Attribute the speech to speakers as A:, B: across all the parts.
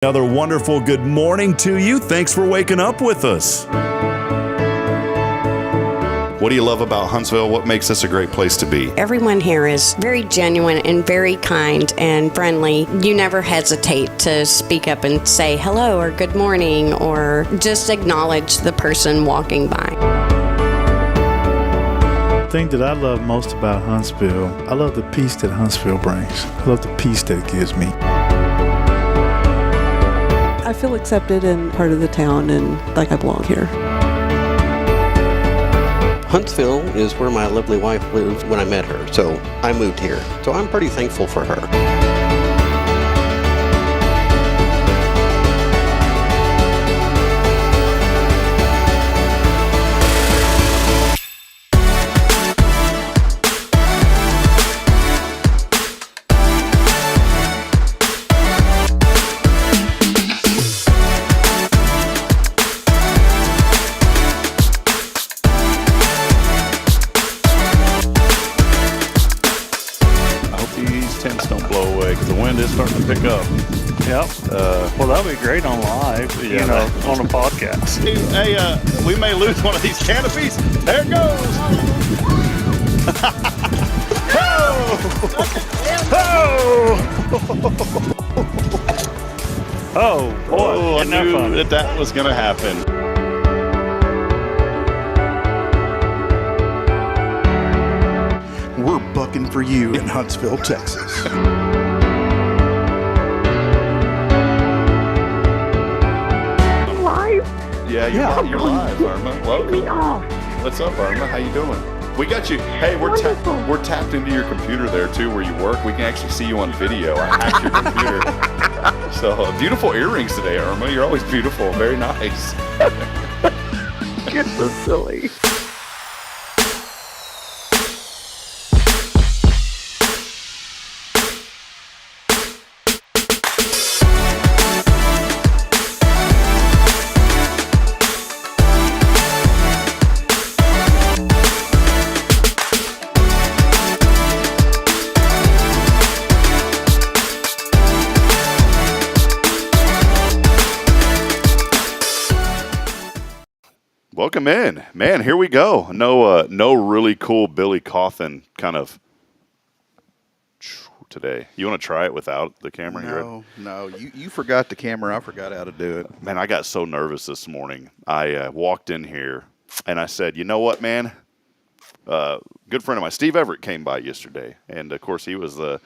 A: Another wonderful good morning to you. Thanks for waking up with us. What do you love about Huntsville? What makes this a great place to be?
B: Everyone here is very genuine and very kind and friendly. You never hesitate to speak up and say hello or good morning or just acknowledge the person walking by.
C: The thing that I love most about Huntsville, I love the peace that Huntsville brings. I love the peace that it gives me.
D: I feel accepted and part of the town and like I belong here.
E: Huntsville is where my lovely wife lived when I met her, so I moved here. So I'm pretty thankful for her.
A: Starting to pick up.
F: Yep. Well, that'll be great on live, on a podcast.
A: Hey, we may lose one of these canopies. There it goes.
F: Oh, boy.
A: I knew that was going to happen.
G: We're bucking for you in Huntsville, Texas.
A: Yeah, you're live, Irma. Welcome. What's up, Irma? How you doing? We got you. Hey, we're tapped into your computer there too, where you work. We can actually see you on video. I hacked your computer. So beautiful earrings today, Irma. You're always beautiful. Very nice.
D: You're so silly.
A: Welcome in, man. Here we go. No really cool Billy Cauthen kind of today. You want to try it without the camera?
G: No. You forgot the camera. I forgot how to do it.
A: Man, I got so nervous this morning. I walked in here and I said, you know what, man? Good friend of mine, Steve Everett, came by yesterday, and of course he was the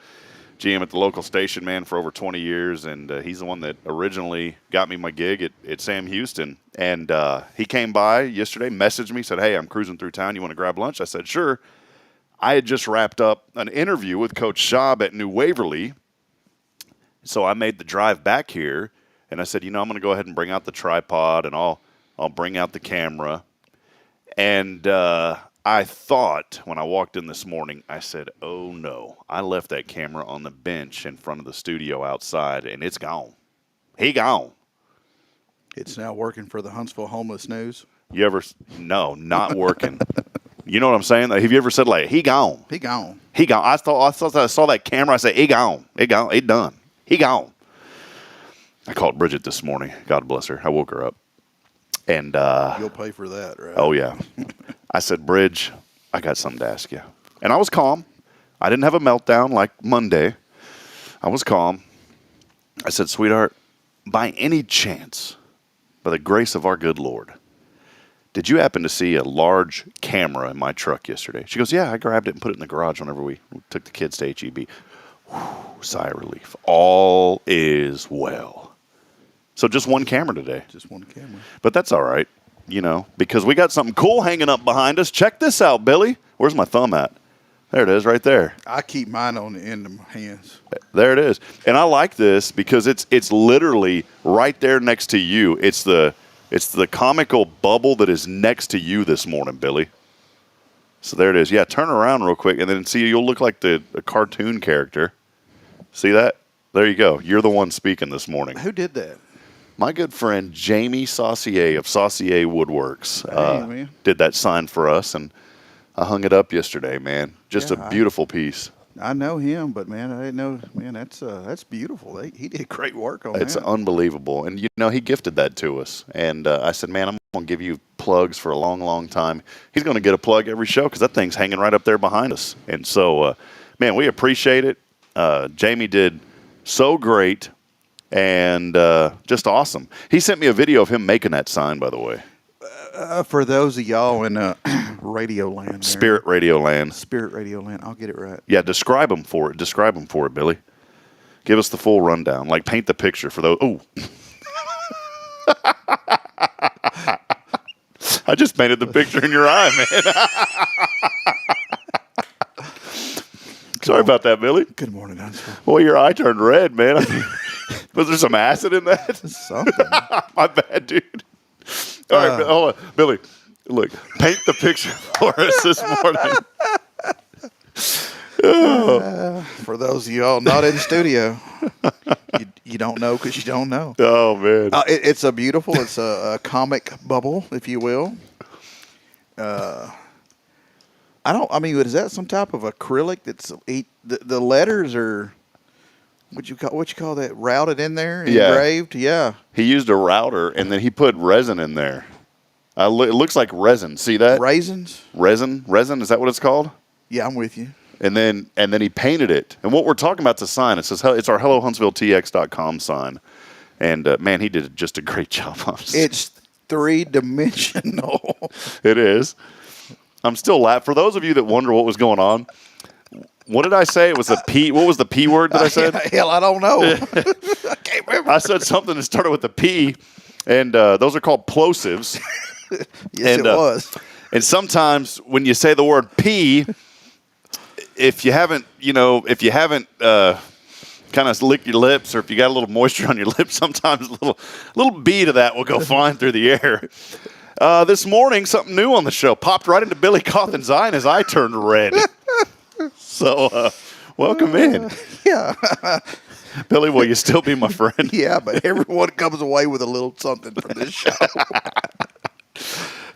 A: GM at the local station, man, for over 20 years, and he's the one that originally got me my gig at Sam Houston. And he came by yesterday, messaged me, said, hey, I'm cruising through town. You want to grab lunch? I said, sure. I had just wrapped up an interview with Coach Schaub at New Waverly, so I made the drive back here, and I said, I'm going to go ahead and bring out the tripod, and I'll bring out the camera. And I thought when I walked in this morning, I said, oh, no. I left that camera on the bench in front of the studio outside, and it's gone. He gone.
G: It's now working for the Huntsville Homeless News.
A: No, not working. You know what I'm saying? Have you ever said, like, he gone?
G: He gone.
A: He gone. I thought I saw that camera. I said, he gone. He gone. He done. He gone. I called Bridget this morning. God bless her. I woke her up. And
G: you'll pay for that, right?
A: Oh, yeah. I said, Bridge, I got something to ask you. And I was calm. I didn't have a meltdown like Monday. I was calm. I said, sweetheart, by any chance, by the grace of our good Lord, did you happen to see a large camera in my truck yesterday? She goes, yeah, I grabbed it and put it in the garage whenever we took the kids to HEB. Whew, sigh of relief. All is well. So just one camera today.
G: Just one camera.
A: But that's all right, because we got something cool hanging up behind us. Check this out, Billy. Where's my thumb at? There it is right there.
G: I keep mine on the end of my hands.
A: There it is. And I like this because it's literally right there next to you. It's the comical bubble that is next to you this morning, Billy. So there it is. Yeah, turn around real quick and then see, you'll look like a cartoon character. See that? There you go. You're the one speaking this morning.
G: Who did that?
A: My good friend Jamie Saucier of Saucier Woodworks
G: Hey,
A: did that sign for us, and I hung it up yesterday, man. Just a beautiful piece.
G: I know him, but man, I didn't know. Man, that's beautiful. He did great work on
A: It's
G: that.
A: unbelievable. And, he gifted that to us. And I said, man, I'm going to give you plugs for a long, long time. He's going to get a plug every show because that thing's hanging right up there behind us. And so, man, we appreciate it. Jamie did so great and just awesome. He sent me a video of him making that sign, by the way.
G: For those of y'all in Radio Land, there.
A: Spirit Radio Land.
G: Spirit Radio Land. I'll get it right.
A: Yeah, describe them for it. Describe them for it, Billy. Give us the full rundown. Like, paint the picture for those. Ooh. I just painted the picture in your eye, man. Sorry about that, Billy.
G: Good morning, Huntsville.
A: Boy, your eye turned red, man. Was there some acid in that?
G: Something.
A: My bad, dude. All right, hold on. Billy, look, paint the picture for us this morning.
G: For those of y'all not in the studio, you don't know because you don't know.
A: Oh, man.
G: It's a comic bubble, if you will. Is that some type of acrylic that's the letters are what you call that, routed in there, engraved? Yeah.
A: He used a router and then he put resin in there. It looks like resin. See that?
G: Raisins?
A: Resin, is that what it's called?
G: Yeah, I'm with you.
A: And then he painted it. And what we're talking about is a sign. It says it's our HelloHuntsvilleTX.com sign. And man, he did just a great job.
G: It's 3-dimensional.
A: It is. I'm still laughing. For those of you that wonder what was going on, what did I say? It was a P. What was the P word that I said?
G: Hell, I don't know. I can't remember.
A: I said something that started with a P, and those are called plosives.
G: Yes, it was.
A: And sometimes when you say the word P, if you haven't kind of licked your lips, or if you got a little moisture on your lips, sometimes a little bead of that will go flying through the air. This morning, something new on the show popped right into Billy Cauthen's eye, and his eye turned red. So, welcome in.
G: Yeah.
A: Billy, will you still be my friend?
G: Yeah, but everyone comes away with a little something from this show.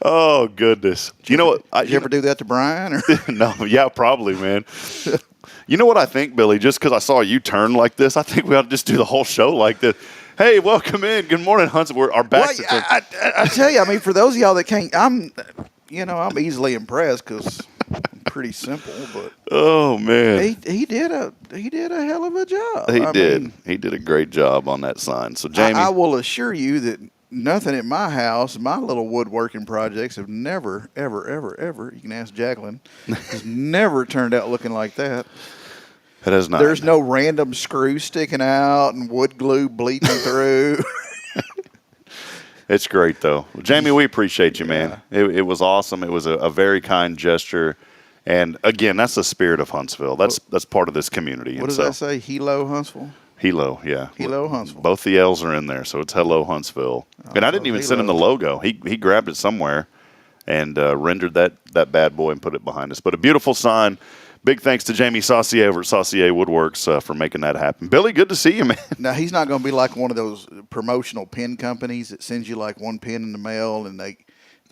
A: Oh, goodness. You know what?
G: Did you ever do that to Brian? Or?
A: No, yeah, probably, man. You know what I think, Billy? Just because I saw you turn like this, I think we ought to just do the whole show like this. Hey, welcome in. Good morning, Huntsville. Our backs
G: Well, I tell you, for those of y'all that can't, I'm easily impressed because I'm pretty simple. But
A: oh man,
G: he did a hell of a job.
A: He did a great job on that sign. So Jamie,
G: I will assure you that nothing at my house, my little woodworking projects have never, ever, ever, ever. You can ask Jacqueline. Has never turned out looking like that.
A: It has not.
G: There's no random screw sticking out and wood glue bleeding through.
A: It's great, though. Well, Jamie, we appreciate you, man. It was awesome. It was a very kind gesture. And, again, that's the spirit of Huntsville. That's part of this community.
G: What does that say? Hello, Huntsville?
A: Hello, yeah.
G: Hello, Huntsville.
A: Both the L's are in there, so it's Hello, Huntsville. And I didn't even send him the logo. He grabbed it somewhere and rendered that bad boy and put it behind us. But a beautiful sign. Big thanks to Jamie Saucier over at Saucier Woodworks for making that happen. Billy, good to see you, man.
G: Now, he's not going to be like one of those promotional pin companies that sends you like one pin in the mail and they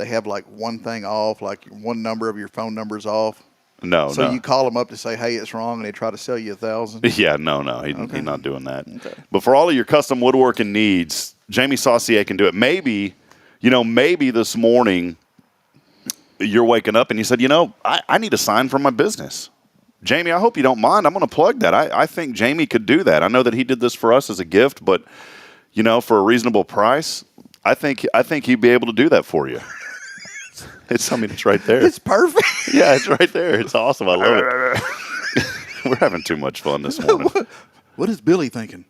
G: have like one thing off, like one number of your phone number's off.
A: No.
G: You call them up to say, hey, it's wrong, and they try to sell you 1,000?
A: Yeah, no. He's not doing that. Okay. But for all of your custom woodworking needs, Jamie Saucier can do it. Maybe this morning you're waking up and you said, I need a sign for my business. Jamie, I hope you don't mind. I'm going to plug that. I think Jamie could do that. I know that he did this for us as a gift, but, for a reasonable price, I think he'd be able to do that for you. It's right there.
G: It's perfect.
A: Yeah, it's right there. It's awesome. I love it. We're having too much fun this morning.
G: What is Billy thinking?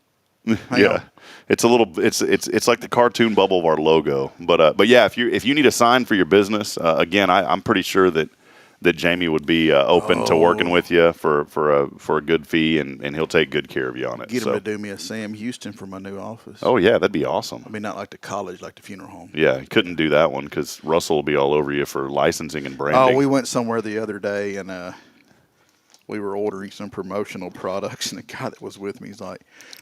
A: Yeah, it's a little. It's like the cartoon bubble of our logo. But yeah, if you need a sign for your business, again, I'm pretty sure that Jamie would be open to working with you for a good fee, and he'll take good care of you on it.
G: Get him to do me a Sam Houston for my new office.
A: Oh yeah, that'd be awesome.
G: Not like the college, like the funeral home.
A: Yeah, couldn't do that one because Russell will be all over you for licensing and branding.
G: Oh, we went somewhere the other day, and we were ordering some promotional products, and the guy that was with me, he's like,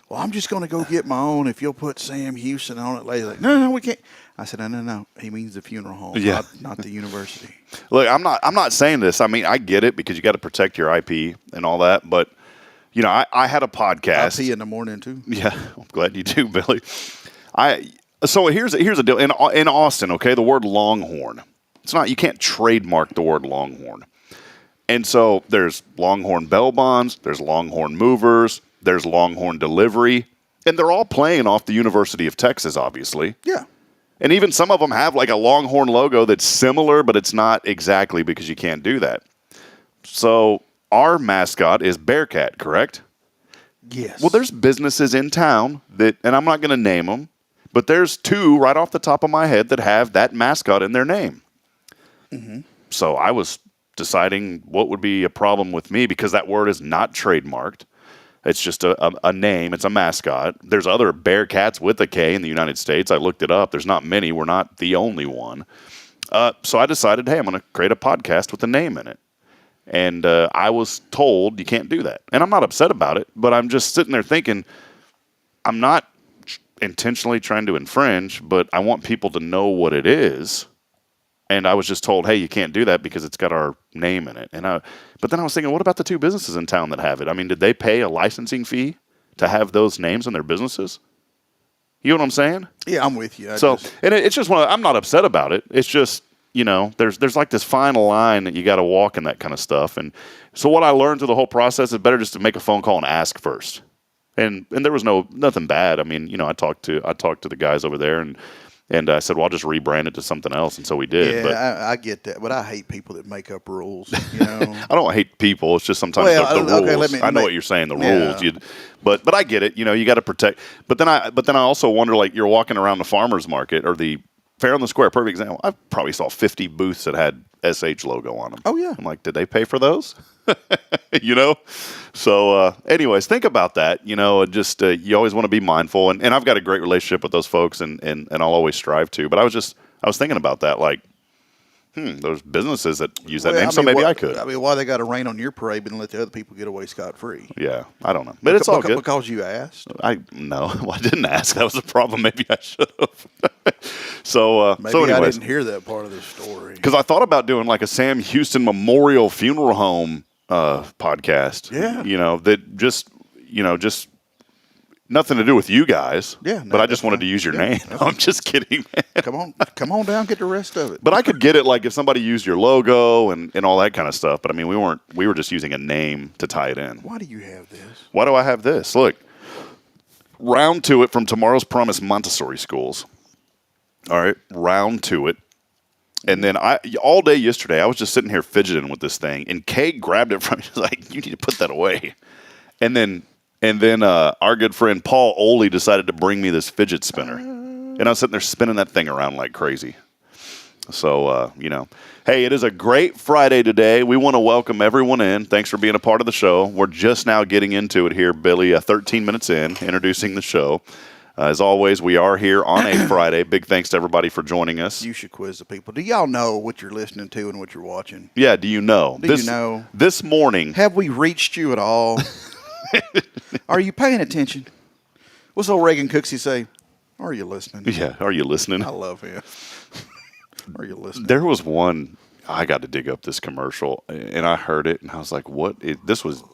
G: well, I'm just going to go get my own if you'll put Sam Houston on it later. Like, no, we can't. I said, no. He means the funeral home, not the university.
A: Look, I'm not saying this. I mean, I get it because you got to protect your IP and all that. But, I had a podcast.
G: IP in the morning, too.
A: Yeah, I'm glad you do, Billy. So here's a deal. In Austin, okay, the word Longhorn. You can't trademark the word Longhorn. And so there's Longhorn Bell Bonds, there's Longhorn Movers, there's Longhorn Delivery, and they're all playing off the University of Texas, obviously.
G: Yeah.
A: And even some of them have like a Longhorn logo that's similar, but it's not exactly because you can't do that. So our mascot is Bearcat, correct?
G: Yes.
A: Well, there's businesses in town that, and I'm not going to name them, but there's two right off the top of my head that have that mascot in their name. Mm-hmm. So I was deciding what would be a problem with me because that word is not trademarked. It's just a name. It's a mascot. There's other Bearcats with a K in the United States. I looked it up. There's not many. We're not the only one. So I decided, hey, I'm going to create a podcast with a name in it. And I was told you can't do that. And I'm not upset about it, but I'm just sitting there thinking I'm not intentionally trying to infringe, but I want people to know what it is. And I was just told, hey, you can't do that because it's got our name in it. But then I was thinking, what about the two businesses in town that have it? I mean, did they pay a licensing fee to have those names in their businesses? You know what I'm saying?
G: Yeah, I'm with you.
A: It's just I'm not upset about it. It's just, there's like this fine line that you got to walk in that kind of stuff. And so what I learned through the whole process is better just to make a phone call and ask first. And there was nothing bad. I mean, I talked to the guys over there and I said, well, I'll just rebrand it to something else. And so we did.
G: Yeah,
A: but
G: I get that. But I hate people that make up rules, I
A: don't hate people. It's just sometimes the rules. I know what you're saying, the rules. But I get it. You got to protect. But then I also wonder, like, you're walking around the farmer's market or the Fair on the Square, perfect example. I probably saw 50 booths that had SH logo on them.
G: Oh, yeah.
A: I'm like, did they pay for those? So anyways, think about that, just you always want to be mindful. And I've got a great relationship with those folks and I'll always strive to. But I was thinking about that, like, there's businesses that use that name, so maybe I could.
G: I mean, why they got to rain on your parade but let the other people get away scot-free?
A: Yeah, I don't know. But it's all good.
G: Because you asked?
A: No, I didn't ask. That was a problem. Maybe I should have. So anyways,
G: I didn't hear that part of the story.
A: Because I thought about doing like a Sam Houston Memorial Funeral Home podcast.
G: Yeah.
A: That just nothing to do with you guys.
G: Yeah.
A: But I just wanted to use your name. No, I'm just kidding, man.
G: Come on down, get the rest of it.
A: But I could get it like if somebody used your logo and all that kind of stuff. But I mean, we were just using a name to tie it in.
G: Why do you have this?
A: Why do I have this? Look, round to it from Tomorrow's Promise Montessori Schools. All right, round to it. And then all day yesterday, I was just sitting here fidgeting with this thing, and Kay grabbed it from me. She's like, "You need to put that away." And then our good friend Paul Oley decided to bring me this fidget spinner, and I was sitting there spinning that thing around like crazy. So hey, it is a great Friday today. We want to welcome everyone in. Thanks for being a part of the show. We're just now getting into it here, Billy. 13 minutes in, introducing the show. As always, we are here on a Friday. Big thanks to everybody for joining us.
G: You should quiz the people. Do y'all know what you're listening to and what you're watching?
A: Yeah, do you know?
G: Do you know?
A: This morning.
G: Have we reached you at all? Are you paying attention? What's old Reagan Cooksey say? Are you listening?
A: Yeah, are you listening?
G: I love him. Are you listening?
A: There was one, I got to dig up this commercial, and I heard it, and I was like, what? This was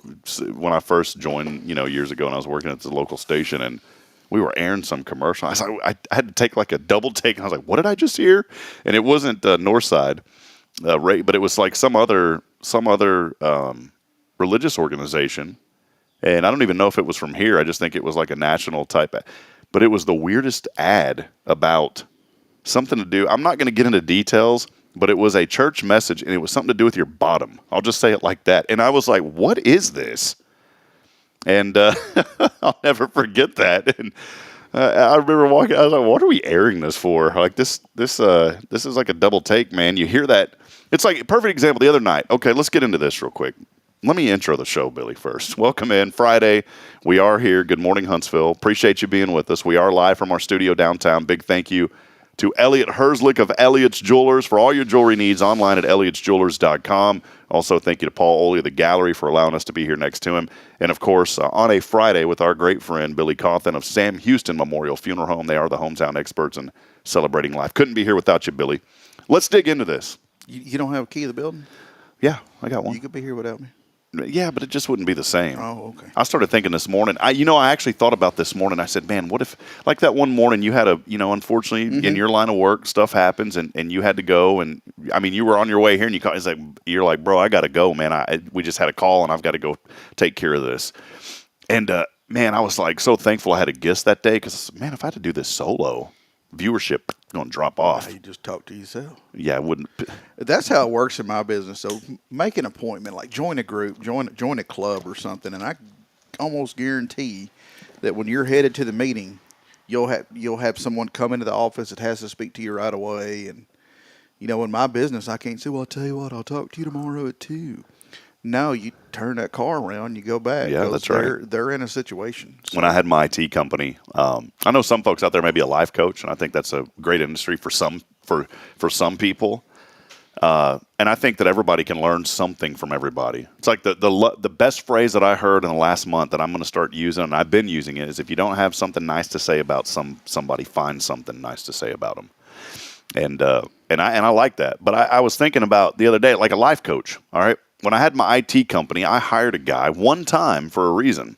A: when I first joined, years ago, and I was working at the local station, and we were airing some commercial. I was like, I had to take like a double take, and I was like, what did I just hear? And it wasn't Northside, but it was like some other religious organization. And I don't even know if it was from here. I just think it was like a national type ad. But it was the weirdest ad about something to do. I'm not going to get into details, but it was a church message, and it was something to do with your bottom. I'll just say it like that. And I was like, what is this? And I'll never forget that. And I remember walking. I was like, "What are we airing this for? Like this is like a double take, man." You hear that? It's like a perfect example. The other night. Okay, let's get into this real quick. Let me intro the show, Billy, first. Welcome in. Friday. We are here. Good morning, Huntsville. Appreciate you being with us. We are live from our studio downtown. Big thank you to Elliot Herzlick of Elliot's Jewelers for all your jewelry needs online at elliotsjewelers.com. Also, thank you to Paul Oley of the Gallery for allowing us to be here next to him. And, of course, on a Friday with our great friend Billy Cauthen of Sam Houston Memorial Funeral Home. They are the hometown experts in celebrating life. Couldn't be here without you, Billy. Let's dig into this.
G: You don't have a key to the building?
A: Yeah, I got one.
G: You could be here without me.
A: Yeah, but it just wouldn't be the same.
G: Oh, okay.
A: I started thinking this morning. I actually thought about this morning. I said, man, what if, like that one morning you had unfortunately in your line of work, stuff happens and you had to go. And I mean, you were on your way here and you're like, bro, I got to go, man. We just had a call and I've got to go take care of this. And man, I was like so thankful I had a guest that day because, man, if I had to do this solo, viewership going to drop off.
G: You just talk to yourself.
A: Yeah, it wouldn't.
G: That's how it works in my business. So make an appointment, like join a group, join a club or something, and I almost guarantee that when you're headed to the meeting, you'll have someone come into the office that has to speak to you right away. And in my business, I can't say, well, I'll tell you what, I'll talk to you tomorrow at 2. No, you turn that car around, you go back.
A: Yeah, that's right.
G: They're in a situation. So.
A: When I had my IT company, I know some folks out there may be a life coach, and I think that's a great industry for some people. And I think that everybody can learn something from everybody. It's like the best phrase that I heard in the last month that I'm going to start using, and I've been using it, is if you don't have something nice to say about somebody, find something nice to say about them. And I like that. But I was thinking about the other day, like a life coach. All right. When I had my IT company, I hired a guy one time for a reason.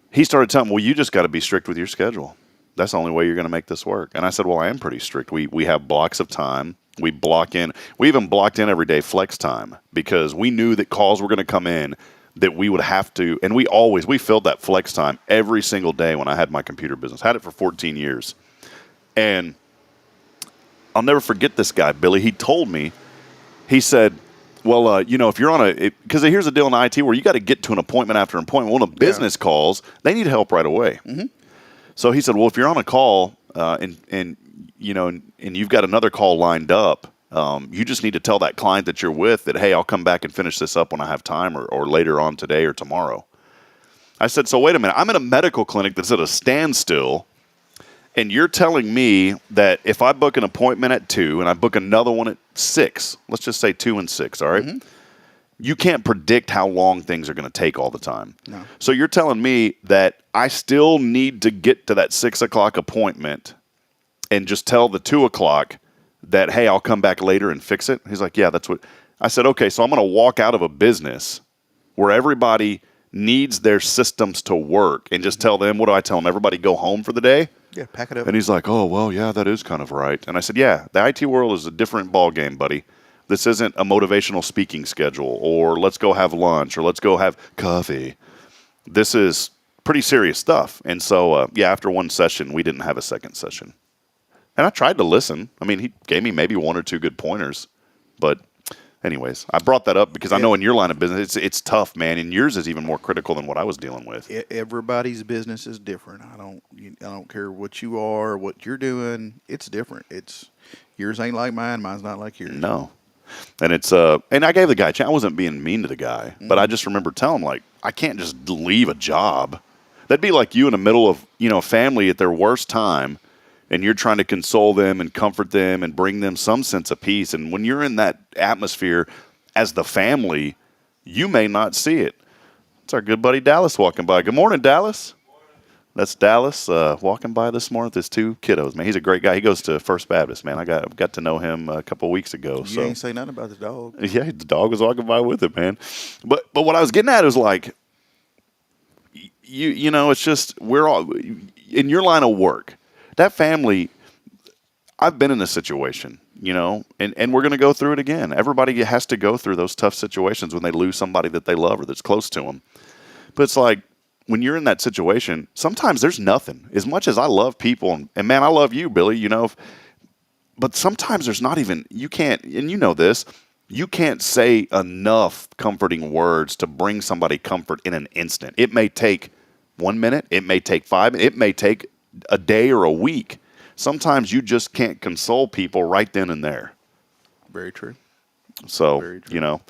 A: He started telling me, well, you just got to be strict with your schedule. That's the only way you're going to make this work. And I said, well, I am pretty strict. We have blocks of time. We even blocked in every day flex time because we knew that calls were going to come in that we would have to, and we filled that flex time every single day when I had my computer business. Had it for 14 years. And I'll never forget this guy, Billy. He told me, he said, well, if you're on because here's the deal in IT where you got to get to an appointment after an appointment. Well, the business calls, they need help right away. Mm-hmm. So he said, well, if you're on a call and you've got another call lined up, you just need to tell that client that you're with that, hey, I'll come back and finish this up when I have time or later on today or tomorrow. I said, so wait a minute. I'm in a medical clinic that's at a standstill. And you're telling me that if I book an appointment at 2 and I book another one at 6, let's just say 2 and 6, all right? Mm-hmm. You can't predict how long things are going to take all the time. No. So you're telling me that I still need to get to that 6 o'clock appointment and just tell the 2 o'clock that, hey, I'll come back later and fix it? He's like, yeah, that's what. I said, okay, so I'm going to walk out of a business where everybody needs their systems to work and just tell them, what do I tell them? Everybody go home for the day?
G: Yeah, pack it up.
A: And he's like, oh, well, yeah, that is kind of right. And I said, yeah, the IT world is a different ballgame, buddy. This isn't a motivational speaking schedule or let's go have lunch or let's go have coffee. This is pretty serious stuff. And so, after one session, we didn't have a second session. And I tried to listen. I mean, he gave me maybe 1 or 2 good pointers. But anyways, I brought that up because I know in your line of business, it's tough, man. And yours is even more critical than what I was dealing with.
G: Everybody's business is different. I don't care what you are, what you're doing. It's different. Yours ain't like mine. Mine's not like yours.
A: No. And and I gave the guy a chance. I wasn't being mean to the guy, but I just remember telling him, like, I can't just leave a job. That'd be like you in the middle of, a family at their worst time. And you're trying to console them and comfort them and bring them some sense of peace. And when you're in that atmosphere as the family, you may not see it. It's our good buddy Dallas walking by. Good morning, Dallas. That's Dallas walking by this morning with his 2 kiddos. Man, he's a great guy. He goes to First Baptist, man. I got to know him a couple of weeks ago.
G: You ain't say nothing about the dog.
A: Yeah, the dog was walking by with him, man. But what I was getting at is like, it's just we're all in your line of work. That family, I've been in this situation, and we're going to go through it again. Everybody has to go through those tough situations when they lose somebody that they love or that's close to them. But it's like when you're in that situation, sometimes there's nothing. As much as I love people, and man, I love you, Billy, but sometimes there's not even, you can't, and you know this, you can't say enough comforting words to bring somebody comfort in an instant. It may take 1 minute. It may take 5 minutes. It may take a day or a week. Sometimes you just can't console people right then and there.
G: Very true.
A: So,
G: Very true.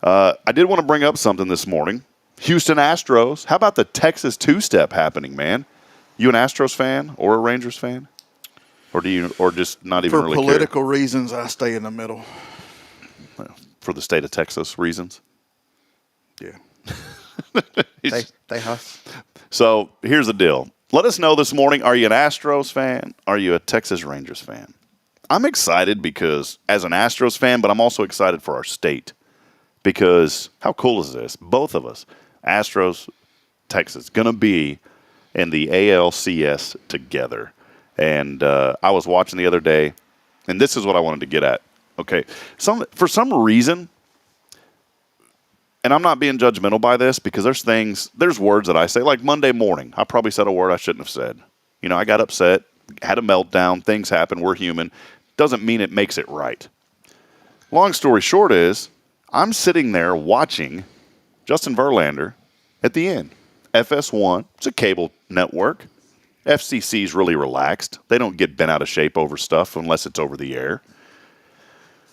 A: I did want to bring up something this morning. Houston Astros. How about the Texas two-step happening, man? You an Astros fan or a Rangers fan? Or do you, or just not even
G: For
A: really
G: political reasons, I stay in the middle.
A: care? For the state of Texas reasons.
G: Yeah.
E: They huss.
A: So here's the deal. Let us know this morning, are you an Astros fan? Are you a Texas Rangers fan? I'm excited because as an Astros fan, but I'm also excited for our state. Because how cool is this? Both of us, Astros, Texas, going to be in the ALCS together. And I was watching the other day, and this is what I wanted to get at. Okay, for some reason, and I'm not being judgmental by this because there's words that I say, like Monday morning, I probably said a word I shouldn't have said. You know, I got upset, had a meltdown, things happen, we're human. Doesn't mean it makes it right. Long story short is, I'm sitting there watching Justin Verlander at the end. FS1, it's a cable network. FCC's really relaxed. They don't get bent out of shape over stuff unless it's over the air.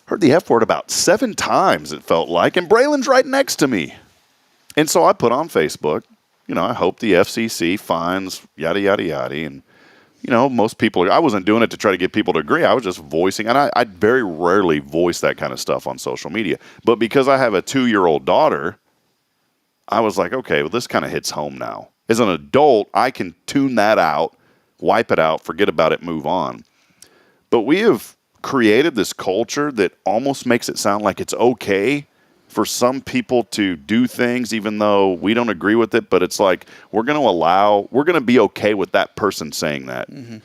A: Heard the F word about 7 times, it felt like, and Braylon's right next to me. And so I put on Facebook, I hope the FCC finds yada, yada, yada. And, most people, I wasn't doing it to try to get people to agree. I was just voicing, and I very rarely voice that kind of stuff on social media. But because I have a 2-year-old daughter, I was like, okay, well, this kind of hits home now. As an adult, I can tune that out, wipe it out, forget about it, move on. But we have created this culture that almost makes it sound like it's okay for some people to do things even though we don't agree with it, but it's like we're going to be okay with that person saying that. Mm-hmm.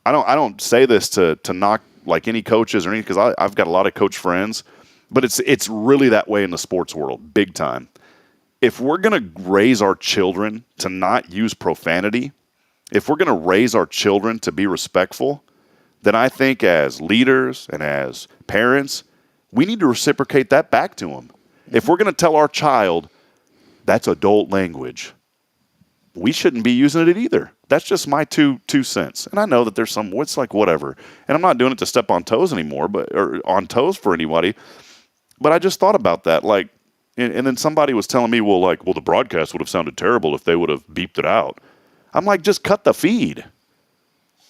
A: I don't say this to knock like any coaches or anything, because I've got a lot of coach friends, but it's really that way in the sports world, big time. If we're going to raise our children to not use profanity, if we're going to raise our children to be respectful, then I think as leaders and as parents, we need to reciprocate that back to them. If we're going to tell our child that's adult language, we shouldn't be using it either. That's just my two cents. And I know that there's it's like whatever. And I'm not doing it to step on toes anymore, or on toes for anybody. But I just thought about that. Like, and then somebody was telling me, well, the broadcast would have sounded terrible if they would have beeped it out. I'm like, just cut the feed.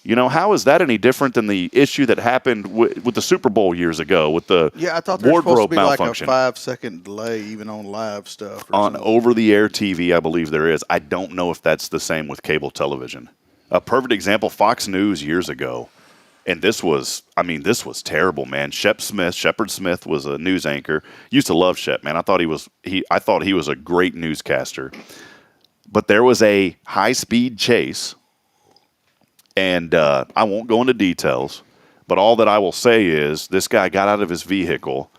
A: How is that any different than the issue that happened with the Super Bowl years ago with the
G: I thought there was supposed to be
A: malfunction?
G: like a 5-second delay even on live stuff.
A: On over-the-air TV, I believe there is. I don't know if that's the same with cable television. A perfect example, Fox News years ago. And this was terrible, man. Shepard Smith was a news anchor. Used to love Shep, man. I thought he was a great newscaster. But there was a high-speed chase, and I won't go into details, but all that I will say is this guy got out of his vehicle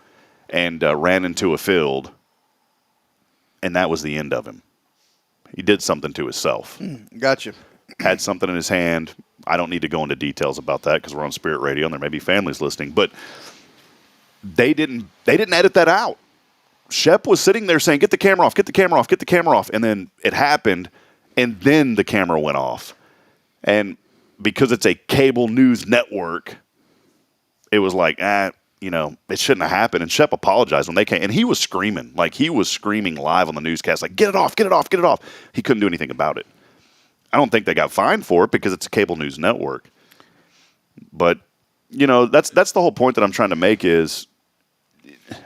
A: and ran into a field, and that was the end of him. He did something to himself.
G: Gotcha.
A: Had something in his hand. I don't need to go into details about that because we're on Spirit Radio and there may be families listening, but they didn't edit that out. Shep was sitting there saying, get the camera off, get the camera off, get the camera off. And then it happened, and then the camera went off. And because it's a cable news network, it was like, it shouldn't have happened. And Shep apologized when they came. And he was screaming. Like, he was screaming live on the newscast, like, get it off, get it off, get it off. He couldn't do anything about it. I don't think they got fined for it because it's a cable news network. But, that's the whole point that I'm trying to make is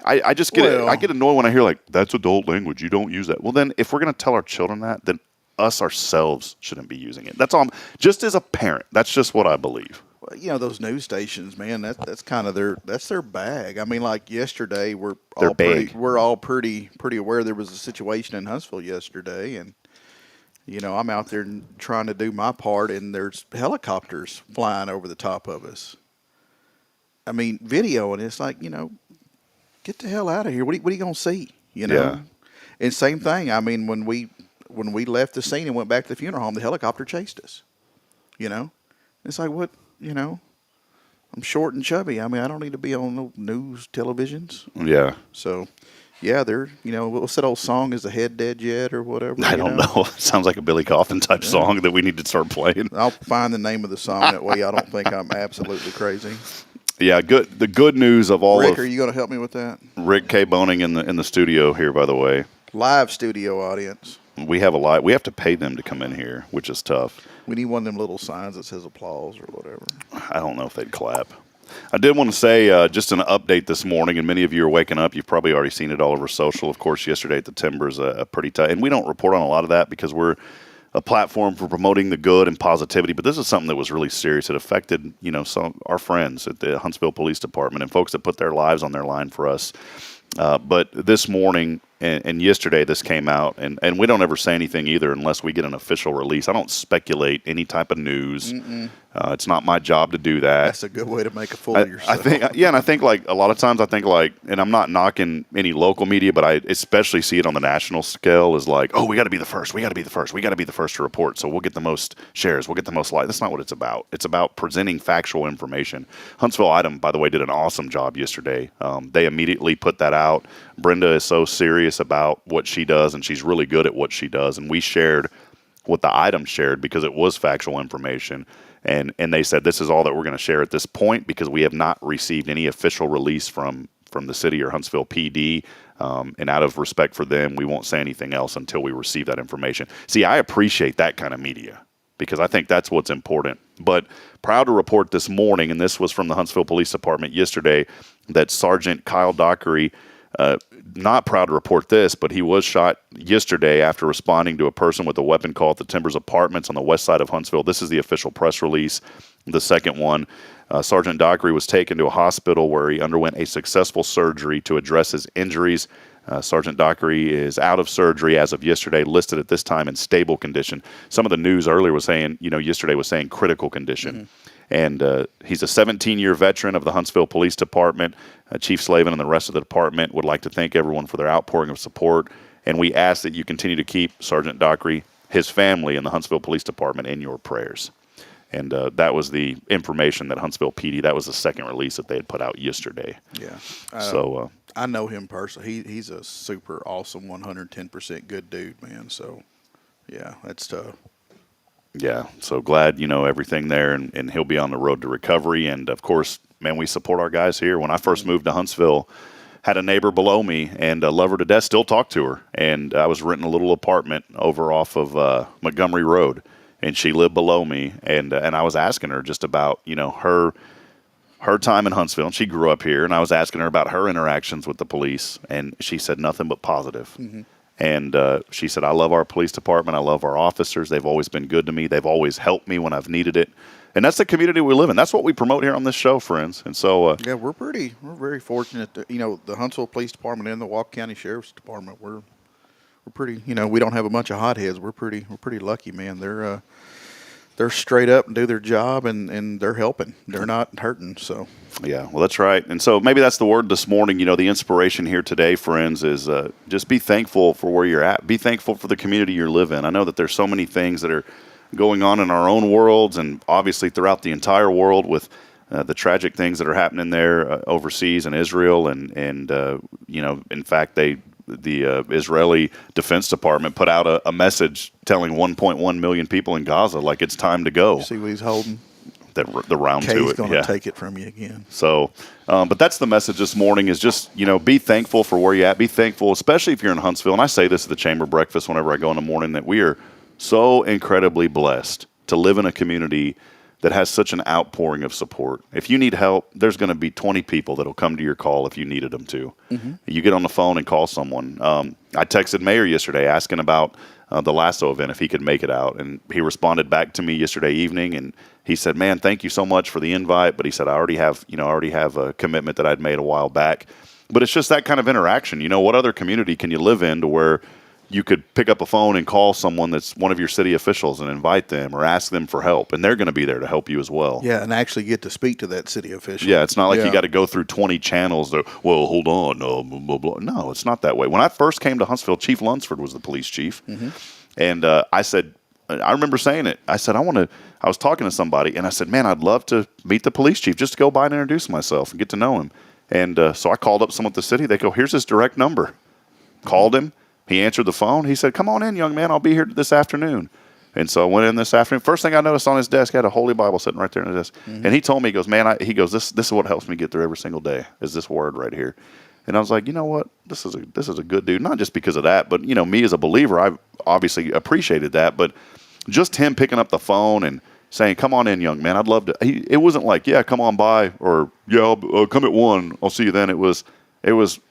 A: I just I get annoyed when I hear, like, that's adult language. You don't use that. Well, then if we're going to tell our children that, then us ourselves shouldn't be using it. That's all. Just as a parent, that's just what I believe.
G: Well, those news stations, man, that's kind of their bag. I mean, like yesterday, we're all pretty aware there was a situation in Huntsville yesterday, and I'm out there trying to do my part, and there's helicopters flying over the top of us. I mean, video, and it's like, get the hell out of here. What are you going to see?
A: Yeah.
G: And same thing. I mean, when we left the scene and went back to the funeral home, the helicopter chased us. It's like, what? I'm short and chubby. I mean, I don't need to be on no news televisions.
A: Yeah.
G: So, yeah, they're, what's that old song? Is the head dead yet or whatever?
A: I don't know. It sounds like a Billy Cauthen type song that we need to start playing.
G: I'll find the name of the song. That way I don't think I'm absolutely crazy.
A: Yeah, good. The good news of all
G: Rick, are you going to help me with that?
A: Rick K. Boning in the studio here, by the way.
G: Live studio audience.
A: we have a lot. We have to pay them to come in here, which is tough.
G: We need one of them little signs that says applause or whatever.
A: I don't know if they'd clap. I did want to say just an update this morning, and many of you are waking up. You've probably already seen it all over social. Of course, yesterday at the Timbers, a pretty tight, and we don't report on a lot of that because we're a platform for promoting the good and positivity. But this is something that was really serious. It affected, some our friends at the Huntsville Police Department and folks that put their lives on their line for us. But this morning and yesterday, this came out, and we don't ever say anything either unless we get an official release. I don't speculate any type of news. It's not my job to do that.
G: That's a good way to make a fool of yourself.
A: And I think like a lot of times and I'm not knocking any local media, but I especially see it on the national scale is like, oh, we got to be the first. We got to be the first. We got to be the first to report. So we'll get the most shares. We'll get the most likes. That's not what it's about. It's about presenting factual information. Huntsville Item, by the way, did an awesome job yesterday. They immediately put that out. Brenda is so serious about what she does, and she's really good at what she does. And we shared what the item shared because it was factual information. And they said, this is all that we're going to share at this point because we have not received any official release from the city or Huntsville PD. And out of respect for them, we won't say anything else until we receive that information. See, I appreciate that kind of media because I think that's what's important. But proud to report this morning, and this was from the Huntsville Police Department yesterday, that Sergeant Kyle Dockery, not proud to report this, but he was shot yesterday after responding to a person with a weapon call at the Timbers Apartments on the west side of Huntsville. This is the official press release. The second one, Sergeant Dockery was taken to a hospital where he underwent a successful surgery to address his injuries. Sergeant Dockery is out of surgery as of yesterday, listed at this time in stable condition. Some of the news earlier was saying, yesterday was saying critical condition. And he's a 17-year veteran of the Huntsville Police Department. Chief Slavin and the rest of the department would like to thank everyone for their outpouring of support. And we ask that you continue to keep Sergeant Dockery, his family, and the Huntsville Police Department in your prayers. And that was the information that Huntsville PD, that was the second release that they had put out yesterday.
G: Yeah. I know him personally. He's a super awesome, 110% good dude, man. So, yeah, that's tough.
A: Yeah, so glad, everything there, and he'll be on the road to recovery. And, of course, man, we support our guys here. When I first moved to Huntsville, had a neighbor below me, and love her to death, still talk to her. And I was renting a little apartment over off of Montgomery Road, and she lived below me. And I was asking her just about, her time in Huntsville, and she grew up here. And I was asking her about her interactions with the police, and she said nothing but positive. And she said, I love our police department. I love our officers. They've always been good to me. They've always helped me when I've needed it. And that's the community we live in. That's what we promote here on this show, friends. And so,
G: yeah, we're very fortunate that, the Huntsville Police Department and the Walker County Sheriff's Department, we're pretty, we don't have a bunch of hotheads. We're pretty lucky, man. They're straight up and do their job, and they're helping. They're not hurting. So,
A: yeah, well, that's right. And so maybe that's the word this morning. The inspiration here today, friends, is just be thankful for where you're at. Be thankful for the community you live in. I know that there's so many things that are going on in our own worlds and obviously throughout the entire world with the tragic things that are happening there overseas in Israel. And in fact, the Israeli Defense Department put out a message telling 1.1 million people in Gaza, like, it's time to go.
G: See what he's holding?
A: The round
G: Kay's
A: to it.
G: going to take it from you again.
A: So, but that's the message this morning is just, be thankful for where you're at. Be thankful, especially if you're in Huntsville. And I say this at the chamber breakfast whenever I go in the morning, that we are so incredibly blessed to live in a community that has such an outpouring of support. If you need help, there's going to be 20 people that'll come to your call if you needed them to. You get on the phone and call someone. I texted Mayor yesterday asking about the Lasso event, if he could make it out. And he responded back to me yesterday evening, and he said, man, thank you so much for the invite. But he said, I already have a commitment that I'd made a while back. But it's just that kind of interaction. What other community can you live in to where you could pick up a phone and call someone that's one of your city officials and invite them or ask them for help, and they're going to be there to help you as well.
G: Yeah, and actually get to speak to that city official.
A: Yeah, it's not like you got to go through 20 channels. Well, hold on, no, blah, blah, blah. No, it's not that way. When I first came to Huntsville, Chief Lunsford was the police chief, and I said, I remember saying it. I said, I was talking to somebody, and I said, man, I'd love to meet the police chief, just to go by and introduce myself and get to know him. And so I called up someone at the city. They go, here's his direct number. Called him. He answered the phone. He said, come on in, young man. I'll be here this afternoon. And so I went in this afternoon. First thing I noticed on his desk, he had a Holy Bible sitting right there on his desk. And he told me, he goes, man, this is what helps me get through every single day, is this word right here. And I was like, you know what? This is a good dude. Not just because of that, but, you know, me as a believer, I obviously appreciated that. But just him picking up the phone and saying, come on in, young man. I'd love to. It wasn't like, yeah, come on by, or, yeah, I'll come at 1. I'll see you then. It was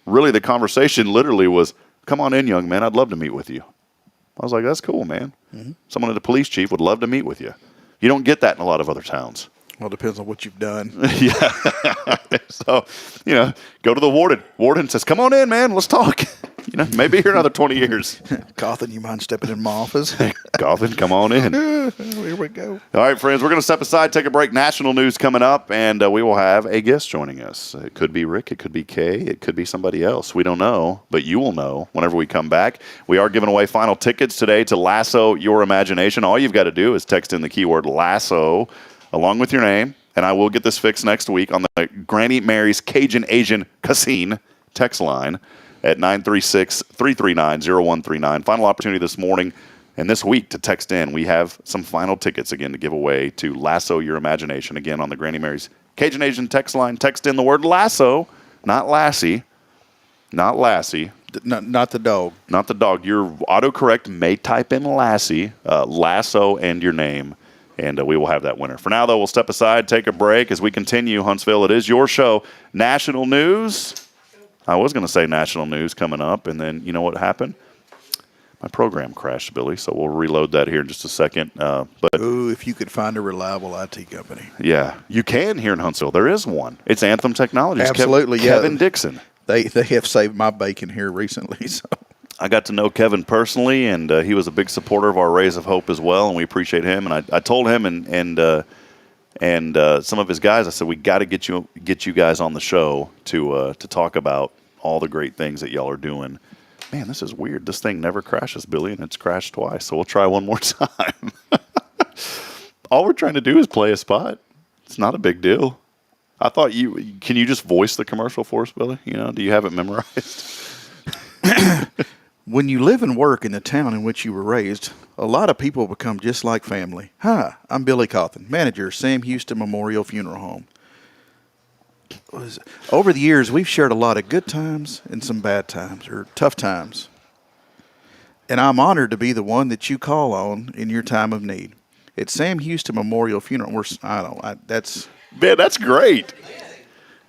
A: really, the conversation literally was, come on in, young man. I'd love to meet with you. I was like, that's cool, man. Mm-hmm. Someone at the police chief would love to meet with you. You don't get that in a lot of other towns.
G: Well, it depends on what you've done.
A: Yeah. So, you know, go to the warden. Warden says, come on in, man. Let's talk. You know, maybe here another 20 years.
G: Cauthen, you mind stepping in my office?
A: Cauthen, come on in.
G: Here we go.
A: All right, friends, we're going to step aside, take a break. National news coming up, and we will have a guest joining us. It could be Rick. It could be Kay. It could be somebody else. We don't know, but you will know whenever we come back. We are giving away final tickets today to Lasso Your Imagination. All you've got to do is text in the keyword Lasso along with your name, and I will get this fixed next week on the Granny Mary's Cajun Asian Cuisine text line at 936-339-0139. Final opportunity this morning and this week to text in. We have some final tickets again to give away to Lasso Your Imagination. Again, on the Granny Mary's Cajun Asian text line. Text in the word Lasso, not Lassie. Not Lassie.
G: Not the dog.
A: Not the dog. Your autocorrect may type in Lassie, Lasso, and your name. And we will have that winner. For now, though, we'll step aside, take a break as we continue. Huntsville, it is your show. National news. I was going to say national news coming up, and then you know what happened? My program crashed, Billy, so we'll reload that here in just a second.
G: Ooh, if you could find a reliable IT company.
A: Yeah, you can here in Huntsville. There is one. It's Anthem Technologies.
G: Absolutely,
A: Kevin Dixon.
G: They have saved my bacon here recently. So
A: I got to know Kevin personally, and he was a big supporter of our Rays of Hope as well, and we appreciate him. And I told him and some of his guys, I said, we got to get you guys on the show to talk about all the great things that y'all are doing. Man, this is weird. This thing never crashes, Billy, and it's crashed twice. So we'll try one more time. All we're trying to do is play a spot. It's not a big deal. I thought can you just voice the commercial for us, Billy? You know, do you have it memorized?
G: when you live and work in the town in which you were raised, a lot of people become just like family. Hi, I'm Billy Cauthen, manager of Sam Houston Memorial Funeral Home. Over the years, we've shared a lot of good times and some bad times or tough times. And I'm honored to be the one that you call on in your time of need. It's Sam Houston Memorial Funeral. That's
A: great.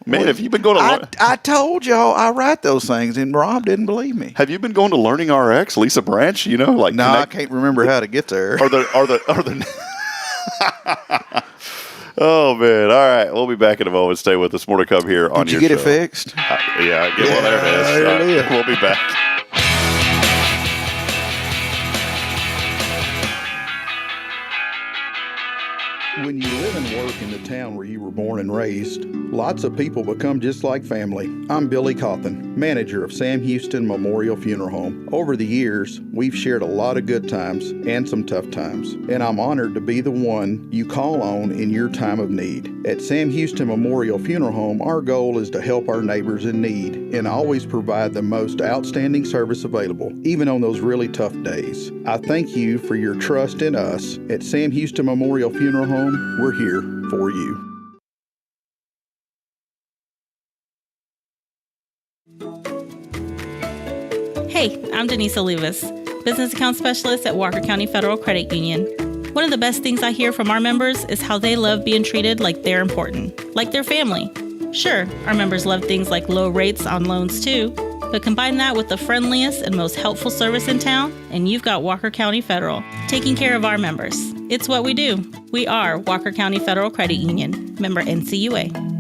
A: Man, have you been going to
G: I told y'all I write those things, and Rob didn't believe me.
A: Have you been going to Learning RX, Lisa Branch? You know, like
G: no, I can't remember how to get there.
A: Are the Oh man! All right, we'll be back in a moment. Stay with us. More to come here on your show.
G: Did you get it fixed?
A: Yeah. Well, there it is.
G: There it is.
A: We'll be back.
G: When you live and work in the town where you were born and raised, lots of people become just like family. I'm Billy Cauthen, manager of Sam Houston Memorial Funeral Home. Over the years, we've shared a lot of good times and some tough times, and I'm honored to be the one you call on in your time of need. At Sam Houston Memorial Funeral Home, our goal is to help our neighbors in need and always provide the most outstanding service available, even on those really tough days. I thank you for your trust in us. At Sam Houston Memorial Funeral Home, we're here for you.
H: Hey, I'm Denise Olivas, Business Account Specialist at Walker County Federal Credit Union. One of the best things I hear from our members is how they love being treated like they're important, like their family. Sure, our members love things like low rates on loans too, but combine that with the friendliest and most helpful service in town, and you've got Walker County Federal, taking care of our members. It's what we do. We are Walker County Federal Credit Union, member NCUA.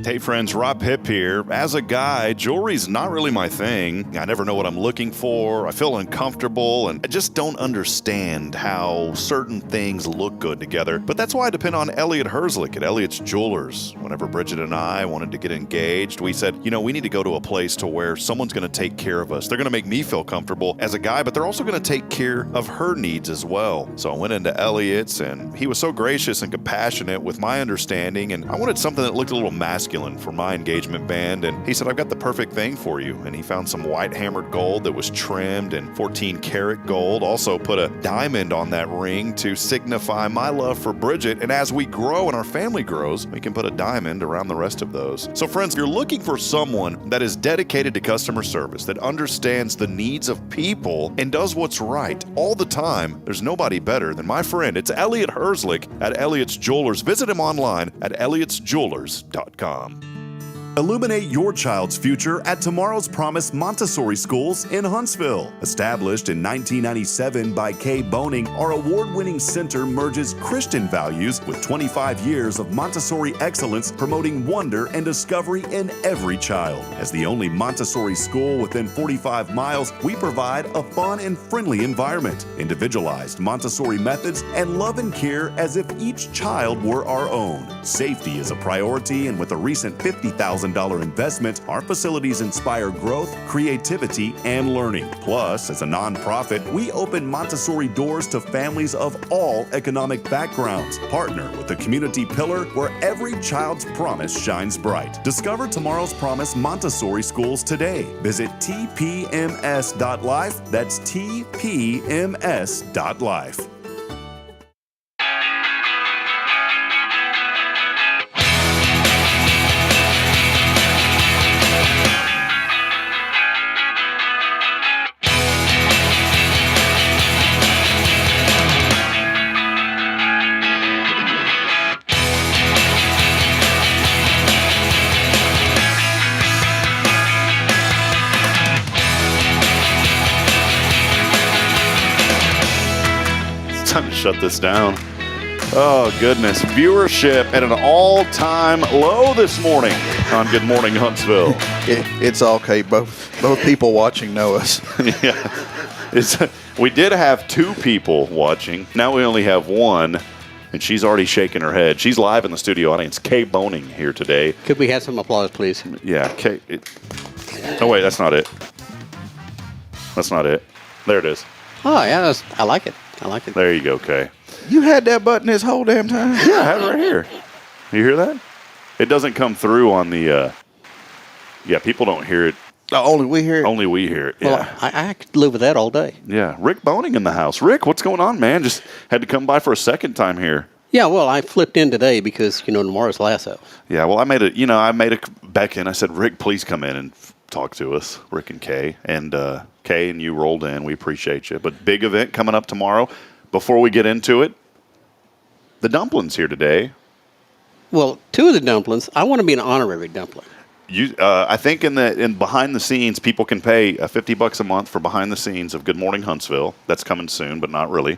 A: Hey friends, Rob Hipp here. As a guy, jewelry's not really my thing. I never know what I'm looking for. I feel uncomfortable, and I just don't understand how certain things look good together. But that's why I depend on Elliot Herzlich at Elliot's Jewelers. Whenever Bridget and I wanted to get engaged, we said, we need to go to a place to where someone's going to take care of us. They're going to make me feel comfortable as a guy, but they're also going to take care of her needs as well. So I went into Elliot's, and he was so gracious and compassionate with my understanding, and I wanted something that looked a little masculine masculine for my engagement band, and he said, I've got the perfect thing for you. And he found some white hammered gold that was trimmed in 14 karat gold. Also put a diamond on that ring to signify my love for Bridget. And as we grow and our family grows, we can put a diamond around the rest of those. So friends, if you're looking for someone that is dedicated to customer service, that understands the needs of people and does what's right all the time, there's nobody better than my friend. It's Elliot Herzlich at Elliot's Jewelers. Visit him online at elliotsjewelers.com.
I: Illuminate your child's future at Tomorrow's Promise Montessori Schools in Huntsville. Established in 1997 by Kay Boning, our award-winning center merges Christian values with 25 years of Montessori excellence, promoting wonder and discovery in every child. As the only Montessori school within 45 miles, we provide a fun and friendly environment, individualized Montessori methods, and love and care as if each child were our own. Safety is a priority, and with a recent $50,000 investment, our facilities inspire growth, creativity, and learning. Plus, as a nonprofit, we open Montessori doors to families of all economic backgrounds. Partner with the community pillar where every child's promise shines bright. Discover Tomorrow's Promise Montessori Schools today. Visit tpms.life. That's tpms.life.
A: Time to shut this down. Oh, goodness. Viewership at an all-time low this morning on Good Morning Huntsville.
G: It's okay. Both people watching know us.
A: Yeah. We did have 2 people watching. Now we only have 1, and she's already shaking her head. She's live in the studio audience. Kay Boning here today.
E: Could we have some applause, please?
A: Yeah, Kay. Oh, wait, that's not it. That's not it. There it is.
E: Oh, yeah, I like it. I like it.
A: There you go, Kay.
G: You had that button this whole damn time?
A: Yeah, I had it right here. You hear that? It doesn't come through on the, yeah, people don't hear it.
G: Only we hear it?
A: Only we hear it,
E: Well,
A: yeah.
E: I could live with that all day.
A: Yeah, Rick Boning in the house. Rick, what's going on, man? Just had to come by for a second time here.
E: Yeah, well, I flipped in today because, tomorrow's lasso.
A: Yeah, well, I made a back in. I said, Rick, please come in and talk to us, Rick and Kay. And Kay and you rolled in. We appreciate you. But big event coming up tomorrow. Before we get into it, the dumplings here today.
E: Well, 2 of the dumplings, I want to be an honorary dumpling.
A: I think in behind the scenes, people can pay $50 a month for behind the scenes of Good Morning Huntsville. That's coming soon, but not really.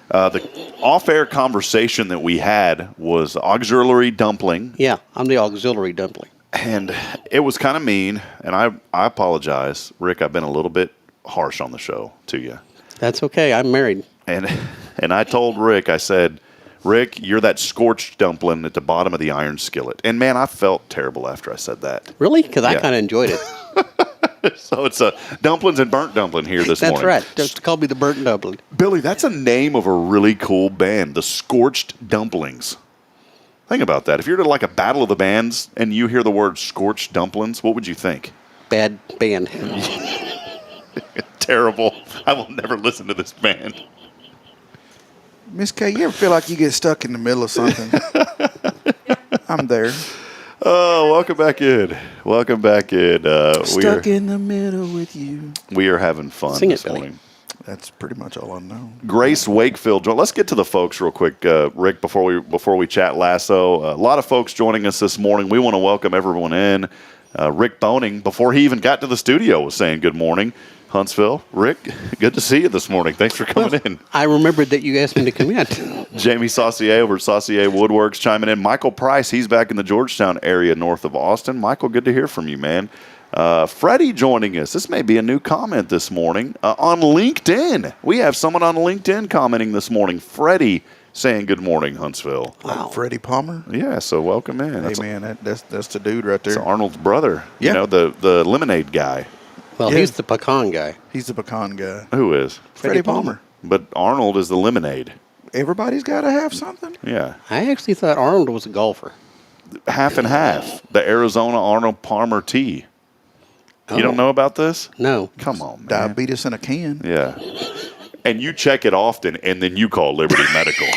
A: The off-air conversation that we had was auxiliary dumpling.
E: Yeah, I'm the auxiliary dumpling.
A: And it was kind of mean, and I apologize. Rick, I've been a little bit harsh on the show to you.
E: That's okay. I'm married.
A: And I told Rick, I said, Rick, you're that scorched dumpling at the bottom of the iron skillet. And, man, I felt terrible after I said that.
E: Really? Because I
A: Yeah.
E: kind of enjoyed it.
A: So it's a dumplings and burnt dumpling here this morning.
E: That's right. Just call me the burnt dumpling.
A: Billy, that's a name of a really cool band, the Scorched Dumplings. Think about that. If you're to like a battle of the bands and you hear the word Scorched Dumplings, what would you think?
E: Bad band.
A: Terrible. I will never listen to this band.
G: Miss Kay, you ever feel like you get stuck in the middle of something? I'm there.
A: Oh, welcome back in. Welcome back in.
G: Stuck in the middle with you.
A: We are having fun
E: Sing it,
A: this
E: Billy.
A: morning.
G: That's pretty much all I know.
A: Grace Wakefield. Let's get to the folks real quick, Rick, before we chat lasso. A lot of folks joining us this morning. We want to welcome everyone in. Rick Boning, before he even got to the studio, was saying good morning. Huntsville. Rick, good to see you this morning. Thanks for coming in.
E: I remembered that you asked me to come in.
A: Jamie Saucier over at Saucier Woodworks chiming in. Michael Price, he's back in the Georgetown area north of Austin. Michael, good to hear from you, man. Freddie joining us. This may be a new comment this morning. On LinkedIn. We have someone on LinkedIn commenting this morning. Freddie saying good morning, Huntsville.
G: Wow. Freddie Palmer?
A: Yeah, so welcome in.
G: Hey, man, that's the dude right there.
A: That's Arnold's brother.
G: Yeah.
A: You know, the lemonade guy.
E: Well,
G: Yeah.
E: he's the pecan guy.
G: He's the pecan guy.
A: Who is?
G: Freddie Palmer.
A: But Arnold is the lemonade.
G: Everybody's got to have something.
A: Yeah.
E: I actually thought Arnold was a golfer.
A: half and half. The Arizona Arnold Palmer tea. You don't know about this?
E: No.
A: Come on, man.
G: Diabetes in a can.
A: Yeah. And you check it often, and then you call Liberty Medical.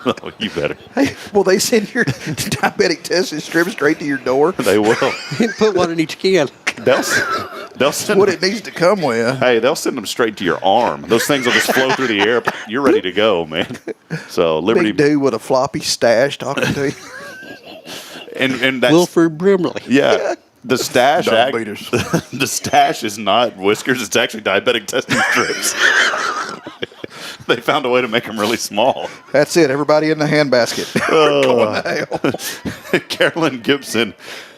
A: Oh, you better.
G: Hey, will they send your diabetic test strip straight to your door?
A: They will.
E: Put one in each can.
A: They'll send
G: What it needs to come with.
A: Hey, they'll send them straight to your arm. Those things will just flow through the air. You're ready to go, man. So Liberty.
G: Big dude with a floppy stash talking to you.
A: And that's
E: Wilford Brimley.
A: Yeah. The stash
G: Diabetes.
A: the stash is not whiskers, it's actually diabetic testing strips. They found a way to make them really small.
G: That's it. Everybody in the handbasket. Going to hell.
A: Carolyn Gibson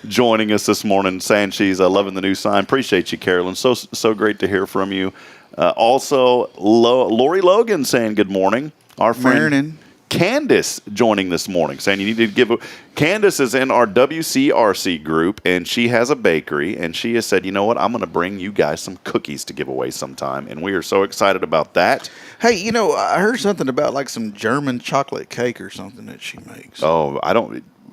A: joining us this morning, saying she's loving the new sign. Appreciate you, Carolyn. So great to hear from you. Also, Lori Logan saying good morning. Our friend
G: Morning.
A: Candace joining this morning, saying you need to give. Candace is in our WCRC group, and she has a bakery, and she has said, you know what, I'm going to bring you guys some cookies to give away sometime, and we are so excited about that.
G: Hey, you know, I heard something about like some German chocolate cake or something that she makes.
A: Oh,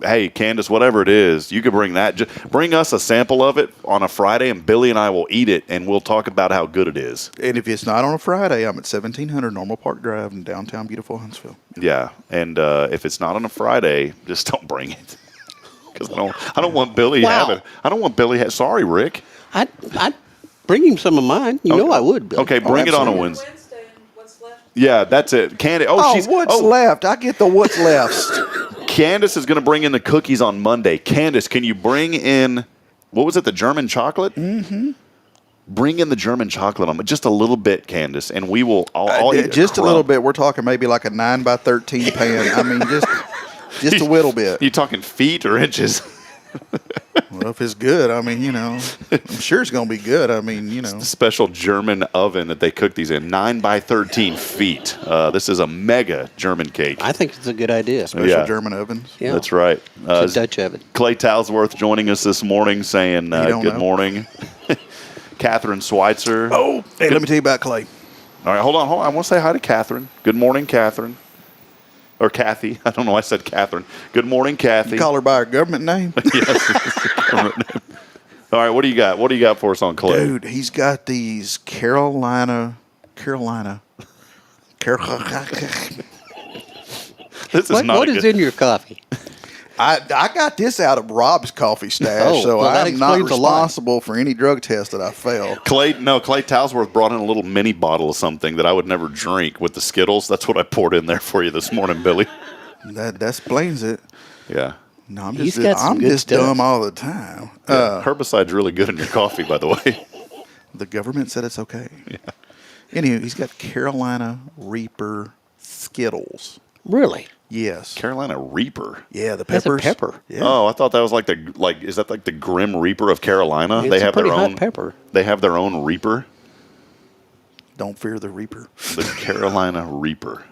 A: hey, Candace, whatever it is, you could bring that. Just bring us a sample of it on a Friday, and Billy and I will eat it, and we'll talk about how good it is.
G: And if it's not on a Friday, I'm at 1700 Normal Park Drive in downtown beautiful Huntsville.
A: Yeah, and if it's not on a Friday, just don't bring it. Because I don't want Billy having. I don't want Billy. Sorry, Rick.
E: I'd bring him some of mine. You know I would, Bill.
A: Okay, bring it on a Wednesday. Yeah, that's it. Candace.
G: What's left? I get the what's left.
A: Candace is going to bring in the cookies on Monday. Candace, can you bring in, what was it, the German chocolate? Mm-hmm. Bring in the German chocolate on just a little bit, Candace, and we will all eat
G: just a little bit. We're talking maybe like a 9x13 pan. I mean, just a little bit.
A: You talking feet or inches?
G: Well, if it's good, I mean, you know, I'm sure it's going to be good. I mean, you know.
A: It's a special German oven that they cook these in, 9x13 feet. This is a mega German cake.
E: I think it's a good idea.
G: Special German ovens.
E: Yeah.
A: That's right.
E: It's a Dutch oven.
A: Clay Talsworth joining us this morning saying good morning. Catherine Schweitzer.
G: Oh, hey, let me tell you about Clay.
A: All right, hold on. I want to say hi to Catherine. Good morning, Catherine. Or Kathy. I don't know why I said Catherine. Good morning, Kathy.
G: You call her by her government name?
A: Yes. Government name. All right, what do you got? What do you got for us on Clay?
G: Dude, he's got these Carolina.
A: This is
E: What is in your coffee?
G: I got this out of Rob's coffee stash, so
E: that
G: I'm not
E: explains a lot.
G: responsible for any drug test that I failed.
A: Clay Talsworth brought in a little mini bottle of something that I would never drink with the Skittles. That's what I poured in there for you this morning, Billy.
G: That explains it.
A: Yeah.
G: No, I'm
E: He's
G: just
E: got some
G: I'm
E: good
G: just
E: stuff.
G: dumb all the time.
A: Herbicide's really good in your coffee, by the way.
G: The government said it's okay. Yeah. Anyway, he's got Carolina Reaper Skittles.
E: Really?
G: Yes.
A: Carolina Reaper.
G: Yeah, the
E: That's a
G: peppers.
E: pepper.
G: Yeah.
A: Oh, I thought that was is that like the Grim Reaper of Carolina?
E: It's
A: They
E: a
A: have
E: pretty
A: their
E: hot
A: own
E: pepper.
A: They have their own Reaper.
G: Don't fear the Reaper.
A: The Carolina Reaper.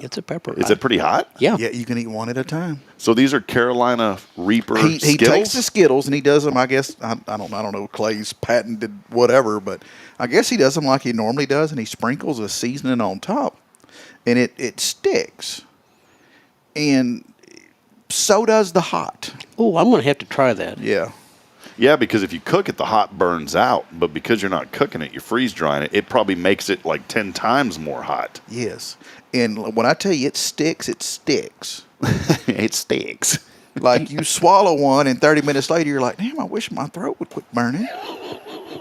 E: It's a pepper.
A: Is it pretty hot?
E: Yeah.
G: Yeah, you can eat one at a time.
A: So these are Carolina Reaper
G: He
A: Skittles?
G: takes the Skittles and he does them. I guess I don't know. Clay's patented whatever, but I guess he does them like he normally does, and he sprinkles a seasoning on top, and it sticks. And so does the hot.
E: Oh, I'm going to have to try that.
G: Yeah.
A: Yeah, because if you cook it, the hot burns out. But because you're not cooking it, you're freeze drying it, it probably makes it like 10 times more hot.
G: Yes. And when I tell you it sticks, it sticks.
A: It sticks.
G: Like you swallow one, and 30 minutes later, you're like, damn, I wish my throat would quit burning.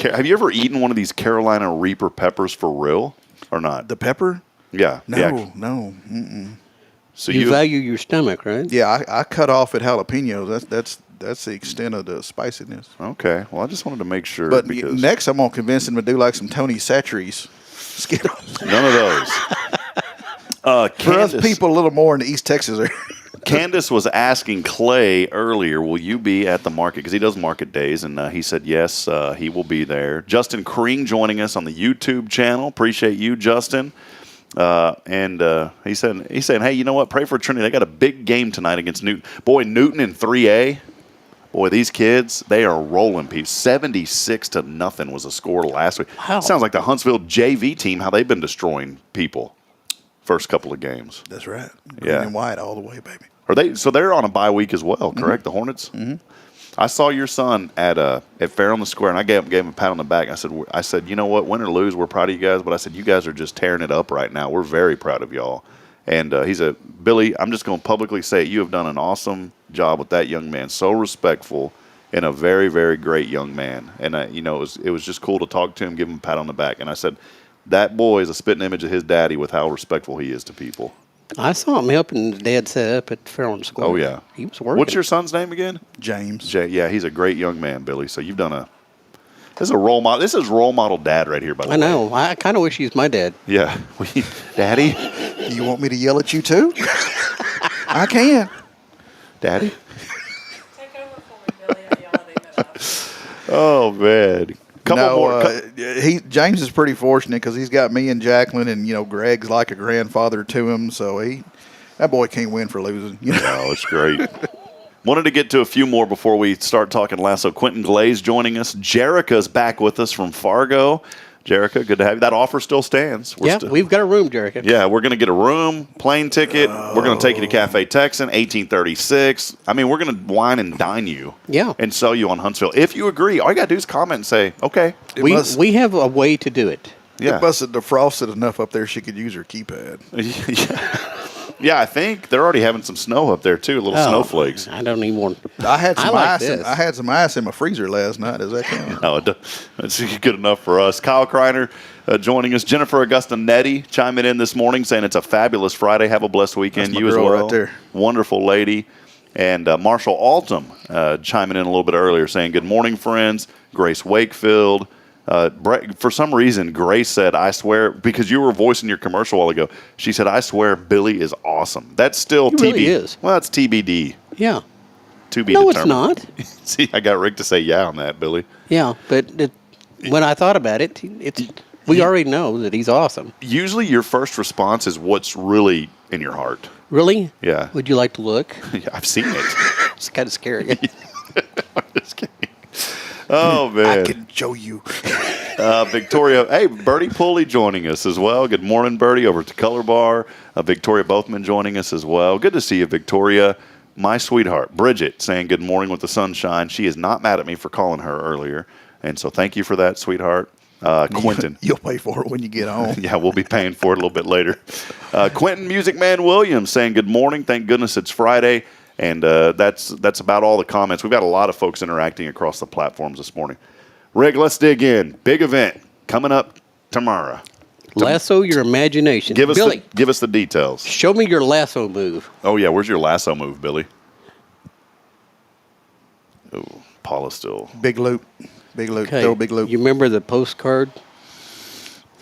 A: Have you ever eaten one of these Carolina Reaper peppers for real or not?
G: The pepper?
A: Yeah.
G: No, no. Mm-mm.
A: So
E: you value your stomach, right?
G: Yeah, I cut off at jalapenos. That's the extent of the spiciness.
A: Okay. Well, I just wanted to make sure.
G: But
A: because
G: next, I'm gonna convince him to do like some Tony Chachere's Skittles.
A: none of those.
G: For us people a little more in the East Texas area.
A: Candace was asking Clay earlier, will you be at the market? Because he does market days, and he said yes, he will be there. Justin Kring joining us on the YouTube channel. Appreciate you, Justin. And he said, hey, you know what? Pray for Trinity. They got a big game tonight against Newton. Boy, Newton in 3A. Boy, these kids, they are rolling people. 76-0 was the score last week.
E: Wow.
A: Sounds like the Huntsville JV team, how they've been destroying people first couple of games.
G: That's right.
A: Yeah.
G: Green and white all the way, baby.
A: Are they? So they're on a bye week as well, correct? The Hornets. Mm-hmm. I saw your son at Fair on the Square, and I gave him a pat on the back. I said, you know what? Win or lose, we're proud of you guys. But I said, you guys are just tearing it up right now. We're very proud of y'all. And he said, Billy, I'm just going to publicly say it. You have done an awesome job with that young man. So respectful and a very, very great young man. And it was just cool to talk to him, give him a pat on the back. And I said, that boy is a spitting image of his daddy with how respectful he is to people.
E: I saw him helping the dad set up at Fair on the Square.
A: Oh, yeah.
E: He was working.
A: What's your son's name again?
G: James.
A: Yeah, he's a great young man, Billy. So you've done this is a role model. This is role model dad right here, by the way.
E: I know. I kind of wish he was my dad.
A: Yeah. Daddy?
G: You want me to yell at you too? I can.
A: Daddy?
D: Take over for me, Billy. I yell at him.
A: Oh, man.
G: James is pretty fortunate because he's got me and Jacqueline, and Greg's like a grandfather to him. So that boy can't win for losing.
A: No, it's great. Wanted to get to a few more before we start talking lasso. Quentin Glaze joining us. Jerica's back with us from Fargo. Jerica, good to have you. That offer still stands.
E: We've got a room, Jerica.
A: Yeah, we're going to get a room, plane ticket. We're going to take you to Cafe Texan, 1836. I mean, we're going to wine and dine you.
E: Yeah.
A: And sell you on Huntsville. If you agree, all you got to do is comment and say, okay.
E: We have a way to do it.
A: Yeah.
G: It must have defrosted enough up there she could use her keypad.
A: Yeah, I think they're already having some snow up there too, little snowflakes.
E: I don't even want.
G: I had some
E: like
G: ice.
E: this.
G: I had some ice in my freezer last night. Does that count?
A: No, it's good enough for us. Kyle Kreiner joining us. Jennifer Augusta Nettie chiming in this morning saying it's a fabulous Friday. Have a blessed weekend.
G: That's my
A: you as
G: girl
A: well.
G: right there.
A: Wonderful lady. And Marshall Altum chiming in a little bit earlier saying, good morning, friends. Grace Wakefield. For some reason, Grace said, I swear, because you were voicing your commercial a while ago, she said, I swear Billy is awesome. That's still TBD.
E: Really is.
A: Well, it's TBD.
E: Yeah.
A: To be
E: No,
A: determined.
E: it's not.
A: See, I got Rick to say yeah on that, Billy.
E: Yeah, but when I thought about it, we already know that he's awesome.
A: Usually your first response is what's really in your heart.
E: Really?
A: Yeah.
E: Would you like to look?
A: Yeah, I've seen it.
E: It's kind of scary.
A: I'm just kidding. Oh, man.
G: I can show you.
A: Victoria, hey, Bertie Pulley joining us as well. Good morning, Bertie, over at the Color Bar. Victoria Bothman joining us as well. Good to see you, Victoria. My sweetheart, Bridget, saying good morning with the sunshine. She is not mad at me for calling her earlier. And so thank you for that, sweetheart. Quentin.
G: You'll pay for it when you get home.
A: Yeah, we'll be paying for it a little bit later. Quentin Music Man Williams saying good morning. Thank goodness it's Friday. And that's about all the comments. We've got a lot of folks interacting across the platforms this morning. Rick, let's dig in. Big event coming up tomorrow.
E: Lasso your imagination.
A: Give us
E: Billy,
A: give us the details.
E: show me your lasso move.
A: Oh, yeah. Where's your lasso move, Billy? Oh, Paula's still.
G: Big loop. Big loop.
E: Okay.
G: Throw a big loop.
E: You remember the postcard?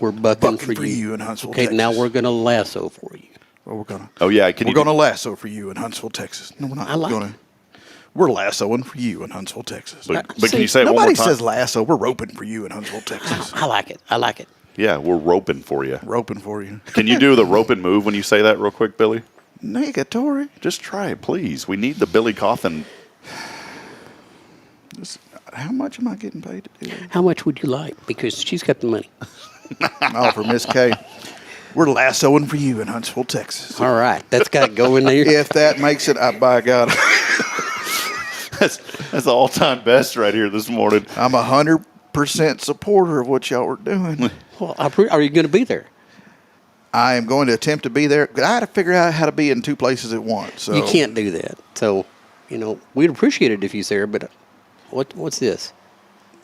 E: We're bucking for you.
G: in Huntsville,
E: Okay,
G: Texas.
E: now we're going to lasso for you.
G: Well, we're gonna.
A: Oh, yeah.
G: We're gonna lasso for you in Huntsville, Texas. No, we're not.
E: I like
G: We're gonna. We're lassoing for you in Huntsville, Texas.
A: But can you say it one more
G: Nobody
A: time?
G: says lasso. We're roping for you in Huntsville, Texas.
E: I like it. I like it.
A: Yeah, we're roping for you.
G: Roping for you.
A: Can you do the roping move when you say that real quick, Billy?
G: Negatory.
A: Just try it, please. We need the Billy Cauthen.
G: How much am I getting paid to do that?
E: How much would you like? Because she's got the money.
G: Oh, for Miss K. We're lassoing for you in Huntsville, Texas.
E: All right. That's got to go in there.
G: If that makes it, by God.
A: That's the all-time best right here this morning.
G: I'm 100% supporter of what y'all are doing.
E: Well, are you going to be there?
G: I am going to attempt to be there. I had to figure out how to be in two places at once. So
E: You can't do that. So, we'd appreciate it if you was there, but what's this?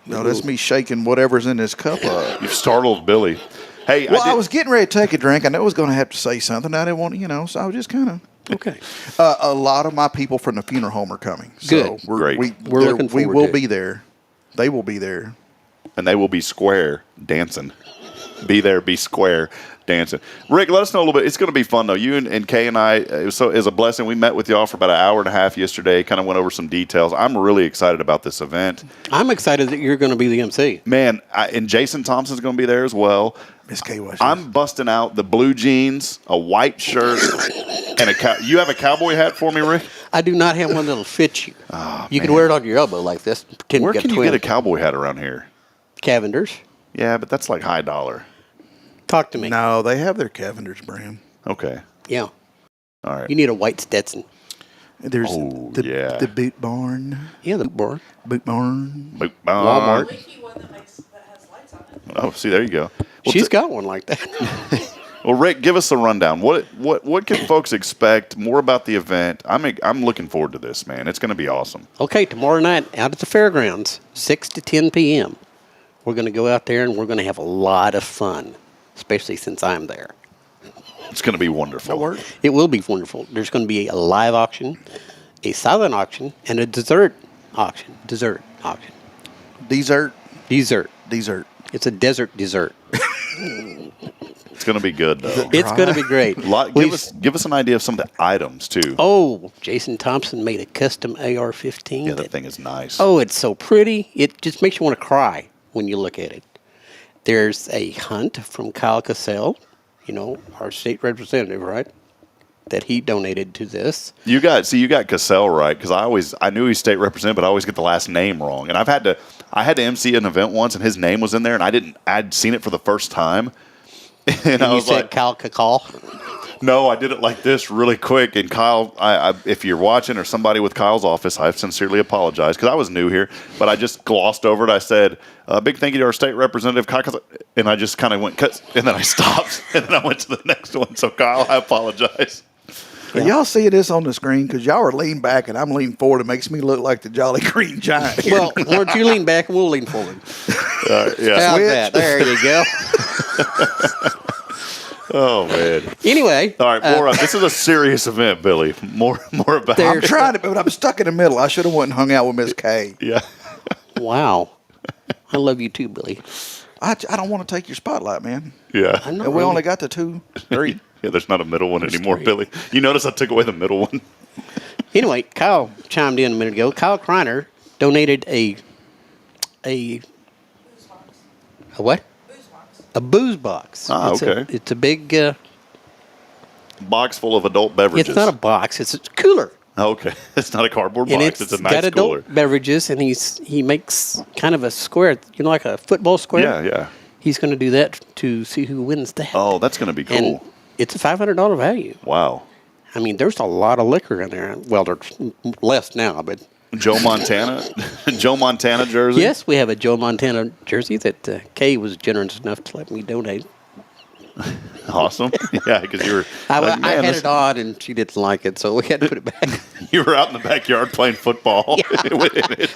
G: No, that's me shaking whatever's in this cup up.
A: You've startled Billy. Hey,
G: Well, I was getting ready to take a drink. I knew I was going to have to say something. I didn't want to, so I was just kind of.
E: Okay.
G: A lot of my people from the funeral home are coming. So
E: Good.
A: Great.
E: We're looking
G: we
E: forward
G: will
E: to it.
G: be there. They will be there.
A: and they will be square dancing. Be there, be square dancing. Rick, let us know a little bit. It's going to be fun, though. You and Kay and I, it was a blessing. We met with y'all for about an hour and a half yesterday, kind of went over some details. I'm really excited about this event.
E: I'm excited that you're going to be the MC.
A: Man, and Jason Thompson's going to be there as well.
G: Miss Kay was.
A: I'm busting out the blue jeans, a white shirt, and you have a cowboy hat for me, Rick?
E: I do not have one that'll fit you.
A: Oh,
E: you
A: man.
E: can wear it on your elbow like this. Pretend
A: Where
E: got
A: can you
E: twin.
A: get a cowboy hat around here?
E: Cavender's.
A: Yeah, but that's like high dollar.
E: Talk to me.
G: No, they have their Cavender's brand.
A: Okay.
E: Yeah.
A: All right.
E: You need a white Stetson.
G: There's
A: Oh,
G: the,
A: yeah.
G: the Boot Barn.
E: Yeah, the bar.
G: Boot Barn.
E: Walmart.
A: Oh, see, there you go. Well,
E: She's got one like that.
A: Well, Rick, give us a rundown. What can folks expect? More about the event. I'm looking forward to this, man. It's going to be awesome.
E: Okay, tomorrow night out at the fairgrounds, 6 to 10 p.m. We're going to go out there and we're going to have a lot of fun, especially since I'm there.
A: It's going to be wonderful.
E: It will be wonderful. There's going to be a live auction, a silent auction, and a dessert auction. Dessert. It's a desert dessert.
A: It's going to be good, though.
E: It's going to be great.
A: Give us an idea of some of the items, too.
E: Oh, Jason Thompson made a custom AR-15.
A: Yeah, that thing is nice.
E: Oh, it's so pretty. It just makes you want to cry when you look at it. There's a hunt from Kyle Cassell, our state representative, right? That he donated to this.
A: You got Cassell right, because I knew he's state representative, but I always get the last name wrong. And I had to MC an event once, and his name was in there, and I'd seen it for the first time. And I was
E: said
A: like,
E: Kyle Cassell?
A: No, I did it like this really quick. And Kyle, if you're watching or somebody with Kyle's office, I sincerely apologize because I was new here, but I just glossed over it. I said, big thank you to our state representative, Kyle. And I just kind of went, and then I stopped, and then I went to the next one. So, Kyle, I apologize.
G: Yeah. Y'all see this on the screen because y'all are leaning back and I'm leaning forward. It makes me look like the Jolly Green Giant.
E: Well, why don't you lean back and we'll lean forward?
A: Yeah.
E: How's that? There you go.
A: Oh, man.
E: Anyway.
A: All right, more this is a serious event, Billy. More about
G: I'm trying to, but I'm stuck in the middle. I should have went and hung out with Miss Kay.
A: Yeah.
E: Wow. I love you too, Billy.
G: I don't want to take your spotlight, man.
A: Yeah.
G: And we only got the 2, 3.
A: Yeah, there's not a middle one anymore, Billy. You notice I took away the middle one?
E: Anyway, Kyle chimed in a minute ago. Kyle Kreiner donated a what? A booze box.
A: Okay.
E: It's a big
A: box full of adult beverages.
E: It's not a box. It's a cooler.
A: Okay. It's not a cardboard
E: And
A: box. It's a nice
E: got
A: cooler.
E: adult beverages, and he makes kind of a square, like a football square.
A: Yeah, yeah.
E: He's going to do that to see who wins that.
A: Oh, that's going to be cool.
E: And it's a $500 value.
A: Wow.
E: I mean, there's a lot of liquor in there. Well, there's less now, but
A: Joe Montana jersey?
E: yes, we have a Joe Montana jersey that Kay was generous enough to let me donate.
A: Awesome. Yeah, because you were.
E: I had it on, and she didn't like it, so we had to put it back.
A: You were out in the backyard playing football.
E: Yeah.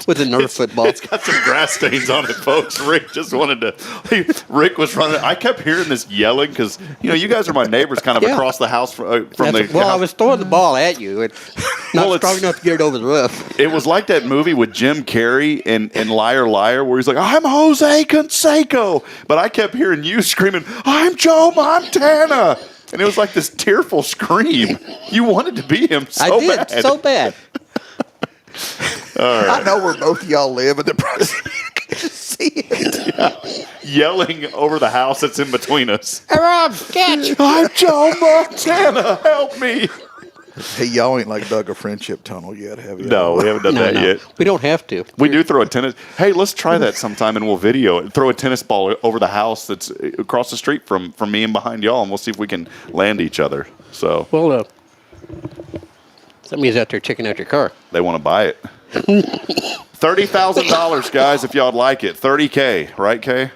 E: with a Nerf football.
A: It's got some grass stains on it, folks. Rick just wanted to. Rick was running. I kept hearing this yelling because you guys are my neighbors, kind of across the house from the.
E: Well,
A: house.
E: I was throwing the ball at you. It's not strong enough to get it over the roof.
A: It was like that movie with Jim Carrey in Liar Liar, where he's like, "I'm Jose Canseco," but I kept hearing you screaming, "I'm Joe Montana," and it was like this tearful scream. You wanted to be him so bad.
E: I did so bad.
A: All right.
G: I know where both of y'all live, and the process you can just see it.
A: Yeah. Yelling over the house that's in between us.
E: Hey, Rob, catch!
A: I'm Joe Montana. Help me.
G: Hey, y'all ain't like dug a friendship tunnel yet, have you?
A: No, we haven't done that yet.
E: We don't have to.
A: We do throw a tennis. Hey, let's try that sometime, and we'll video it. Throw a tennis ball over the house that's across the street from me and behind y'all, and we'll see if we can land each other. So,
E: Well, somebody's out there checking out your car.
A: they want to buy it. $30,000, guys, if y'all'd like it. $30K, right, Kay?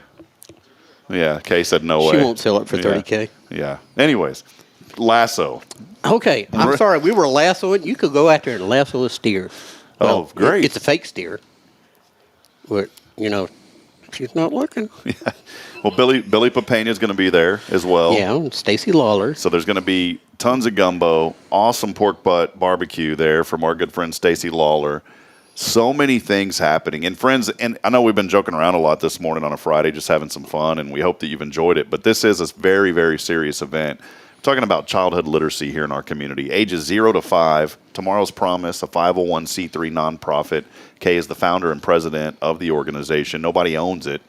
A: Yeah, Kay said no way.
E: She won't sell it for $30K.
A: Yeah. Anyways, lasso.
E: Okay, I'm sorry. We were lassoing. You could go out there and lasso a steer.
A: Oh, great.
E: It's a fake steer. But, she's not looking.
A: Well, Billy Papena is going to be there as well.
E: Yeah, and Stacy Lawler.
A: So there's going to be tons of gumbo, awesome pork butt barbecue there from our good friend Stacy Lawler. So many things happening. And friends, and I know we've been joking around a lot this morning on a Friday, just having some fun, and we hope that you've enjoyed it. But this is a very, very serious event. We're talking about childhood literacy here in our community, ages 0 to 5. Tomorrow's Promise, a 501c3 nonprofit. Kay is the founder and president of the organization. Nobody owns it.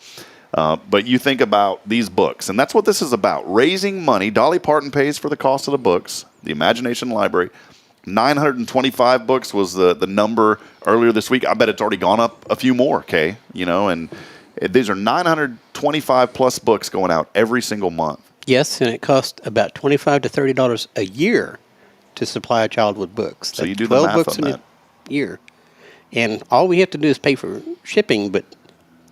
A: But you think about these books, and that's what this is about, raising money. Dolly Parton pays for the cost of the books, the Imagination Library. 925 books was the number earlier this week. I bet it's already gone up a few more, Kay, and these are 925 plus books going out every single month.
E: Yes, and it costs about $25 to $30 a year to supply a child with books.
A: So you
E: That's
A: do the
E: 12
A: math
E: books
A: on
E: in
A: that.
E: a year. And all we have to do is pay for shipping, but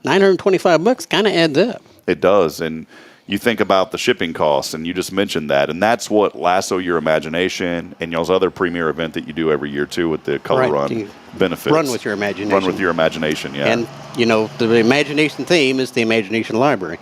E: $925 kind of adds up.
A: It does. And you think about the shipping costs, and you just mentioned that. And that's what Lasso Your Imagination and y'all's other premier event that you do every year, too, with the Color
E: Right.
A: Run
E: You
A: benefits.
E: run with your imagination.
A: Run with your imagination, yeah.
E: And, you know, the imagination theme is the Imagination Library.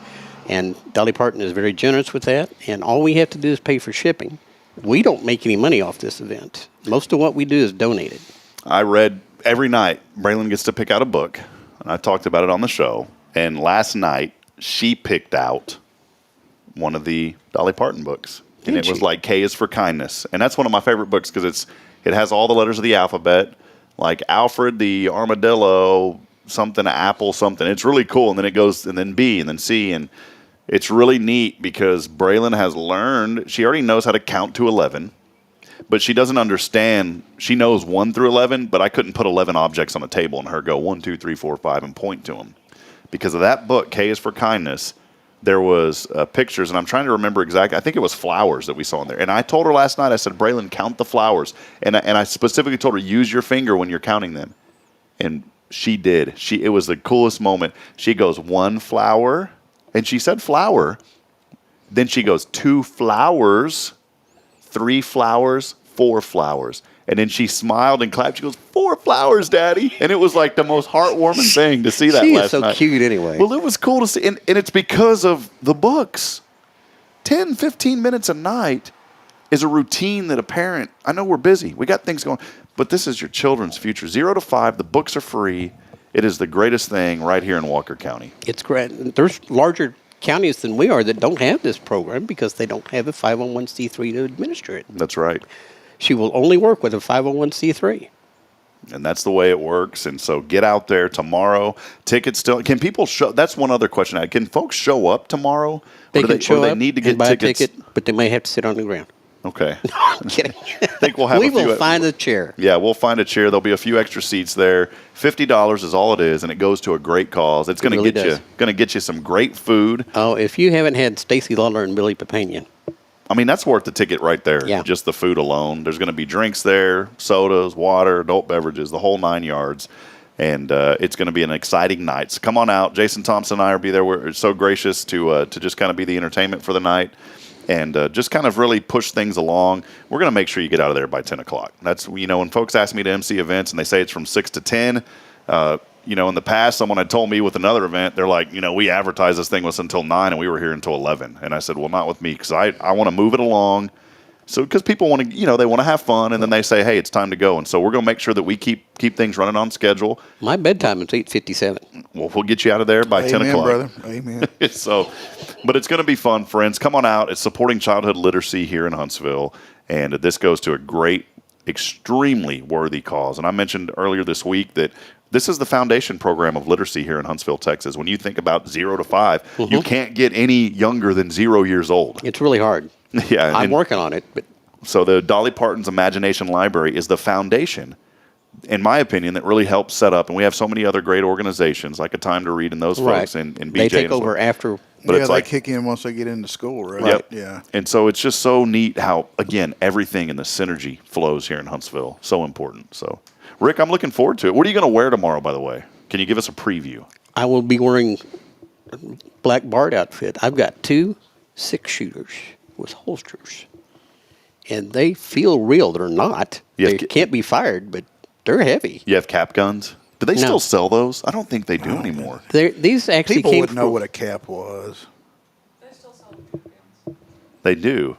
E: And Dolly Parton is very generous with that. And all we have to do is pay for shipping. We don't make any money off this event. Most of what we do is donated.
A: I read every night, Braylon gets to pick out a book. And I talked about it on the show. And last night, she picked out one of the Dolly Parton books. And
E: Did
A: it was
E: she?
A: like K is for Kindness. And that's one of my favorite books because it has all the letters of the alphabet, like Alfred the Armadillo, something, Apple, something. It's really cool. And then it goes, and then B, and then C. And it's really neat because Braylon has learned, she already knows how to count to 11. But she doesn't understand. She knows 1 through 11, but I couldn't put 11 objects on a table and her go 1, 2, 3, 4, 5 and point to them. Because of that book, K is for Kindness, there was pictures, and I'm trying to remember exactly. I think it was flowers that we saw in there. And I told her last night, I said, Braylon, count the flowers. And I specifically told her, use your finger when you're counting them. And she did. It was the coolest moment. She goes, 1 flower. And she said flower. Then she goes, 2 flowers. 3 flowers, 4 flowers. And then she smiled and clapped. She goes, 4 flowers, Daddy. And it was like the most heartwarming thing to see that
E: She
A: last
E: is so
A: night.
E: cute anyway.
A: Well, it was cool to see. And it's because of the books. 10, 15 minutes a night is a routine that a parent, I know we're busy. We got things going. But this is your children's future. 0 to 5, the books are free. It is the greatest thing right here in Walker County.
E: It's great. There's larger counties than we are that don't have this program because they don't have a 501c3 to administer it.
A: That's right.
E: She will only work with a 501c3.
A: And that's the way it works. And so get out there tomorrow. Tickets still. Can people show? That's one other question I had. Can folks show up tomorrow?
E: They
A: Or
E: can show
A: or
E: up
A: they need to
E: and
A: get
E: buy
A: tickets?
E: a ticket, but they may have to sit on the ground.
A: Okay.
E: I'm kidding.
A: I think we'll have
E: we
A: a few.
E: will find a chair.
A: Yeah, we'll find a chair. There'll be a few extra seats there. $50 is all it is, and it goes to a great cause. It's going to
E: really
A: get you some great food.
E: Oh, if you haven't had Stacy Lawler and Billy Papanian,
A: I mean, that's worth the ticket right there.
E: Yeah.
A: Just the food alone. There's going to be drinks there, sodas, water, adult beverages, the whole 9 yards. And it's going to be an exciting night. So come on out. Jason Thompson and I will be there. We're so gracious to just kind of be the entertainment for the night and just kind of really push things along. We're going to make sure you get out of there by 10 o'clock. That's, when folks ask me to MC events and they say it's from 6 to 10, in the past, someone had told me with another event, they're like, we advertised this thing was until 9 and we were here until 11. And I said, well, not with me because I want to move it along. So because people want to, they want to have fun, and then they say, hey, it's time to go. And so we're going to make sure that we keep things running on schedule.
E: my bedtime is 8:57.
A: Well, we'll get you out of there by 10 o'clock.
G: Brother. Amen.
A: So, but it's going to be fun, friends. Come on out. It's supporting childhood literacy here in Huntsville, and this goes to a great, extremely worthy cause. And I mentioned earlier this week that this is the foundation program of literacy here in Huntsville, Texas. When you think about 0 to 5, you can't get any younger than 0 years old.
E: It's really hard.
A: Yeah,
E: I'm working on it, but
A: so the Dolly Parton's Imagination Library is the foundation, in my opinion, that really helps set up. And we have so many other great organizations like A Time to Read and those folks and BJ.
E: they take
A: and so-
E: over after.
A: But
G: yeah,
A: it's
G: they
A: like,
G: kick in once they get into school, right?
A: Yep.
G: Yeah.
A: And so it's just so neat how, again, everything in the synergy flows here in Huntsville. So important. So, Rick, I'm looking forward to it. What are you going to wear tomorrow, by the way? Can you give us a preview?
E: I will be wearing a black Bart outfit. I've got 2 6-shooters with holsters, and they feel real. They're not.
A: You
E: They
A: have
E: can't be fired, but they're heavy.
A: You have cap guns? Do they
E: No.
A: still sell those? I don't think they do anymore.
E: These actually
G: People
E: came
G: wouldn't know
E: from.
G: what a cap was.
A: They do.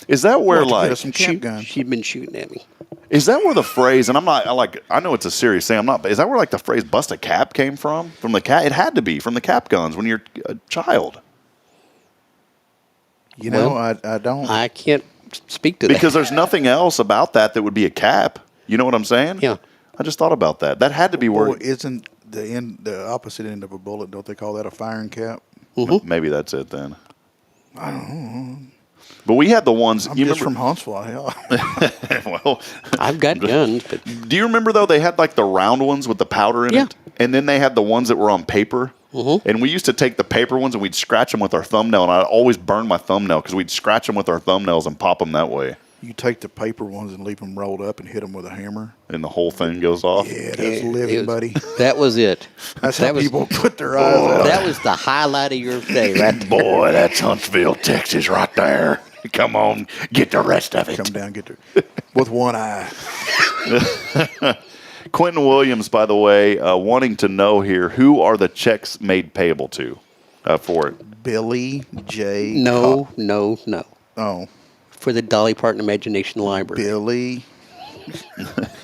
A: Is that where,
G: We'll have to get
A: like,
G: us some cap guns.
E: She'd been shooting at me.
A: is that where the phrase, and I know it's a serious thing, is that where, like, the phrase bust a cap came from? From the cap? It had to be from the cap guns when you're a child.
G: You know,
E: Well,
G: I don't.
E: I can't speak to that.
A: Because there's nothing else about that would be a cap. You know what I'm saying?
E: Yeah.
A: I just thought about that. That had to be where.
G: Well, isn't the opposite end of a bullet? Don't they call that a firing cap?
A: Maybe that's it then. I don't know. But we had the ones.
G: I'm
A: you
G: just
A: remember,
G: from Huntsville. Hell.
A: well,
E: I've got guns, but
A: do you remember though they had like the round ones with the powder in
E: Yeah.
A: it, and then they had the ones that were on paper. And we used to take the paper ones and we'd scratch them with our thumbnail, and I always burned my thumbnail because we'd scratch them with our thumbnails and pop them that way.
G: You take the paper ones and leave them rolled up and hit them with a hammer.
A: And the whole thing goes off.
G: Yeah, that's living, buddy.
E: That was it.
G: That's how people put their eyes out.
E: That was the highlight of your day, right there.
A: Boy, that's Huntsville, Texas right there. Come on, get the rest of it.
G: Come down, get there. With one eye.
A: Quentin Williams, by the way, wanting to know here, who are the checks made payable to for it?
G: Billy J.
E: No.
G: Oh.
E: For the Dolly Parton Imagination Library.
G: Billy.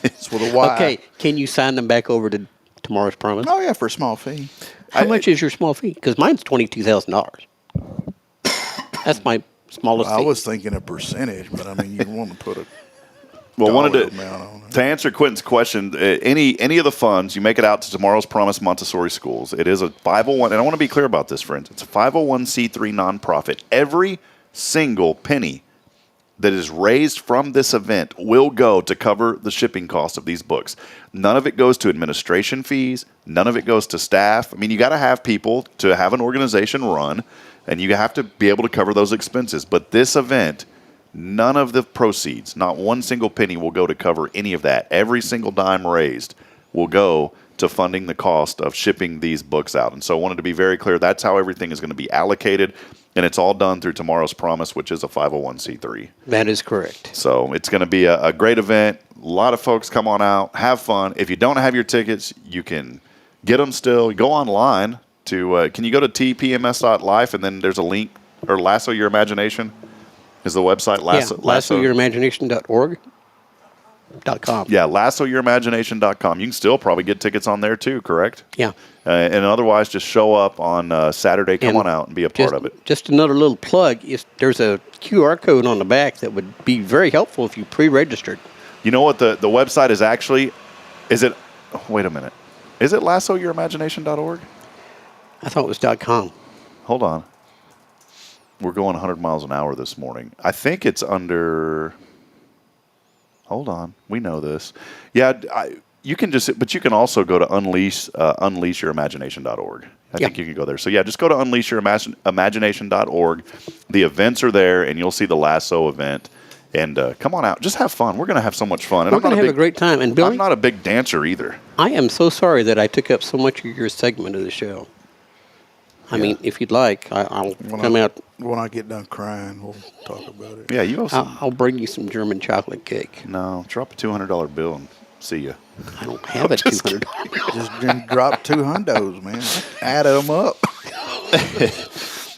G: It's with a Y.
E: Okay, can you sign them back over to Tomorrow's Promise?
G: Oh, yeah, for a small fee.
E: How much is your small fee? Because mine's $22,000. That's my smallest fee.
G: I was thinking a percentage, but I mean, you want to put a
A: Well,
G: dollar
A: wanted
G: amount on it.
A: to answer Quentin's question, any of the funds, you make it out to Tomorrow's Promise Montessori Schools. It is a 501, and I want to be clear about this, friends. It's a 501c3 nonprofit. Every single penny that is raised from this event will go to cover the shipping cost of these books. None of it goes to administration fees. None of it goes to staff. I mean, you got to have people to have an organization run, and you have to be able to cover those expenses. But this event, none of the proceeds, not one single penny, will go to cover any of that. Every single dime raised will go to funding the cost of shipping these books out. And so I wanted to be very clear, that's how everything is going to be allocated. And it's all done through Tomorrow's Promise, which is a 501c3.
E: That is correct.
A: So it's going to be a great event. A lot of folks come on out, have fun. If you don't have your tickets, you can get them still. Go online to, can you go to tpms.life and then there's a link, or Lasso Your Imagination is the website.
E: LassoYourImagination.org. .com.
A: Yeah, LassoYourImagination.com. You can still probably get tickets on there too, correct?
E: Yeah.
A: And otherwise, just show up on Saturday. Come on out and be a part of it.
E: Just another little plug. There's a QR code on the back that would be very helpful if you pre-registered.
A: You know what the website is actually? Is it? Wait a minute. Is it LassoYourImagination.org?
E: I thought it was .com.
A: Hold on. We're going 100 miles an hour this morning. I think it's under. Hold on. We know this. Yeah, you can just, but you can also go to unleashyourimagination.org. I think you can go there. So, yeah, just go to unleashyourimagination.org. The events are there, and you'll see the Lasso event. And come on out. Just have fun. We're going to have so much fun. And
E: We're going to have a great time. And Billy,
A: I'm not a big dancer either.
E: I am so sorry that I took up so much of your segment of the show. I mean, if you'd like, I'll come out.
G: When I get done crying, we'll talk about it.
A: Yeah, you have some.
E: I'll bring you some German chocolate cake.
A: No, drop a $200 bill and see you.
E: I don't have a $200.
G: Just drop 2 hundos, man. Add them up.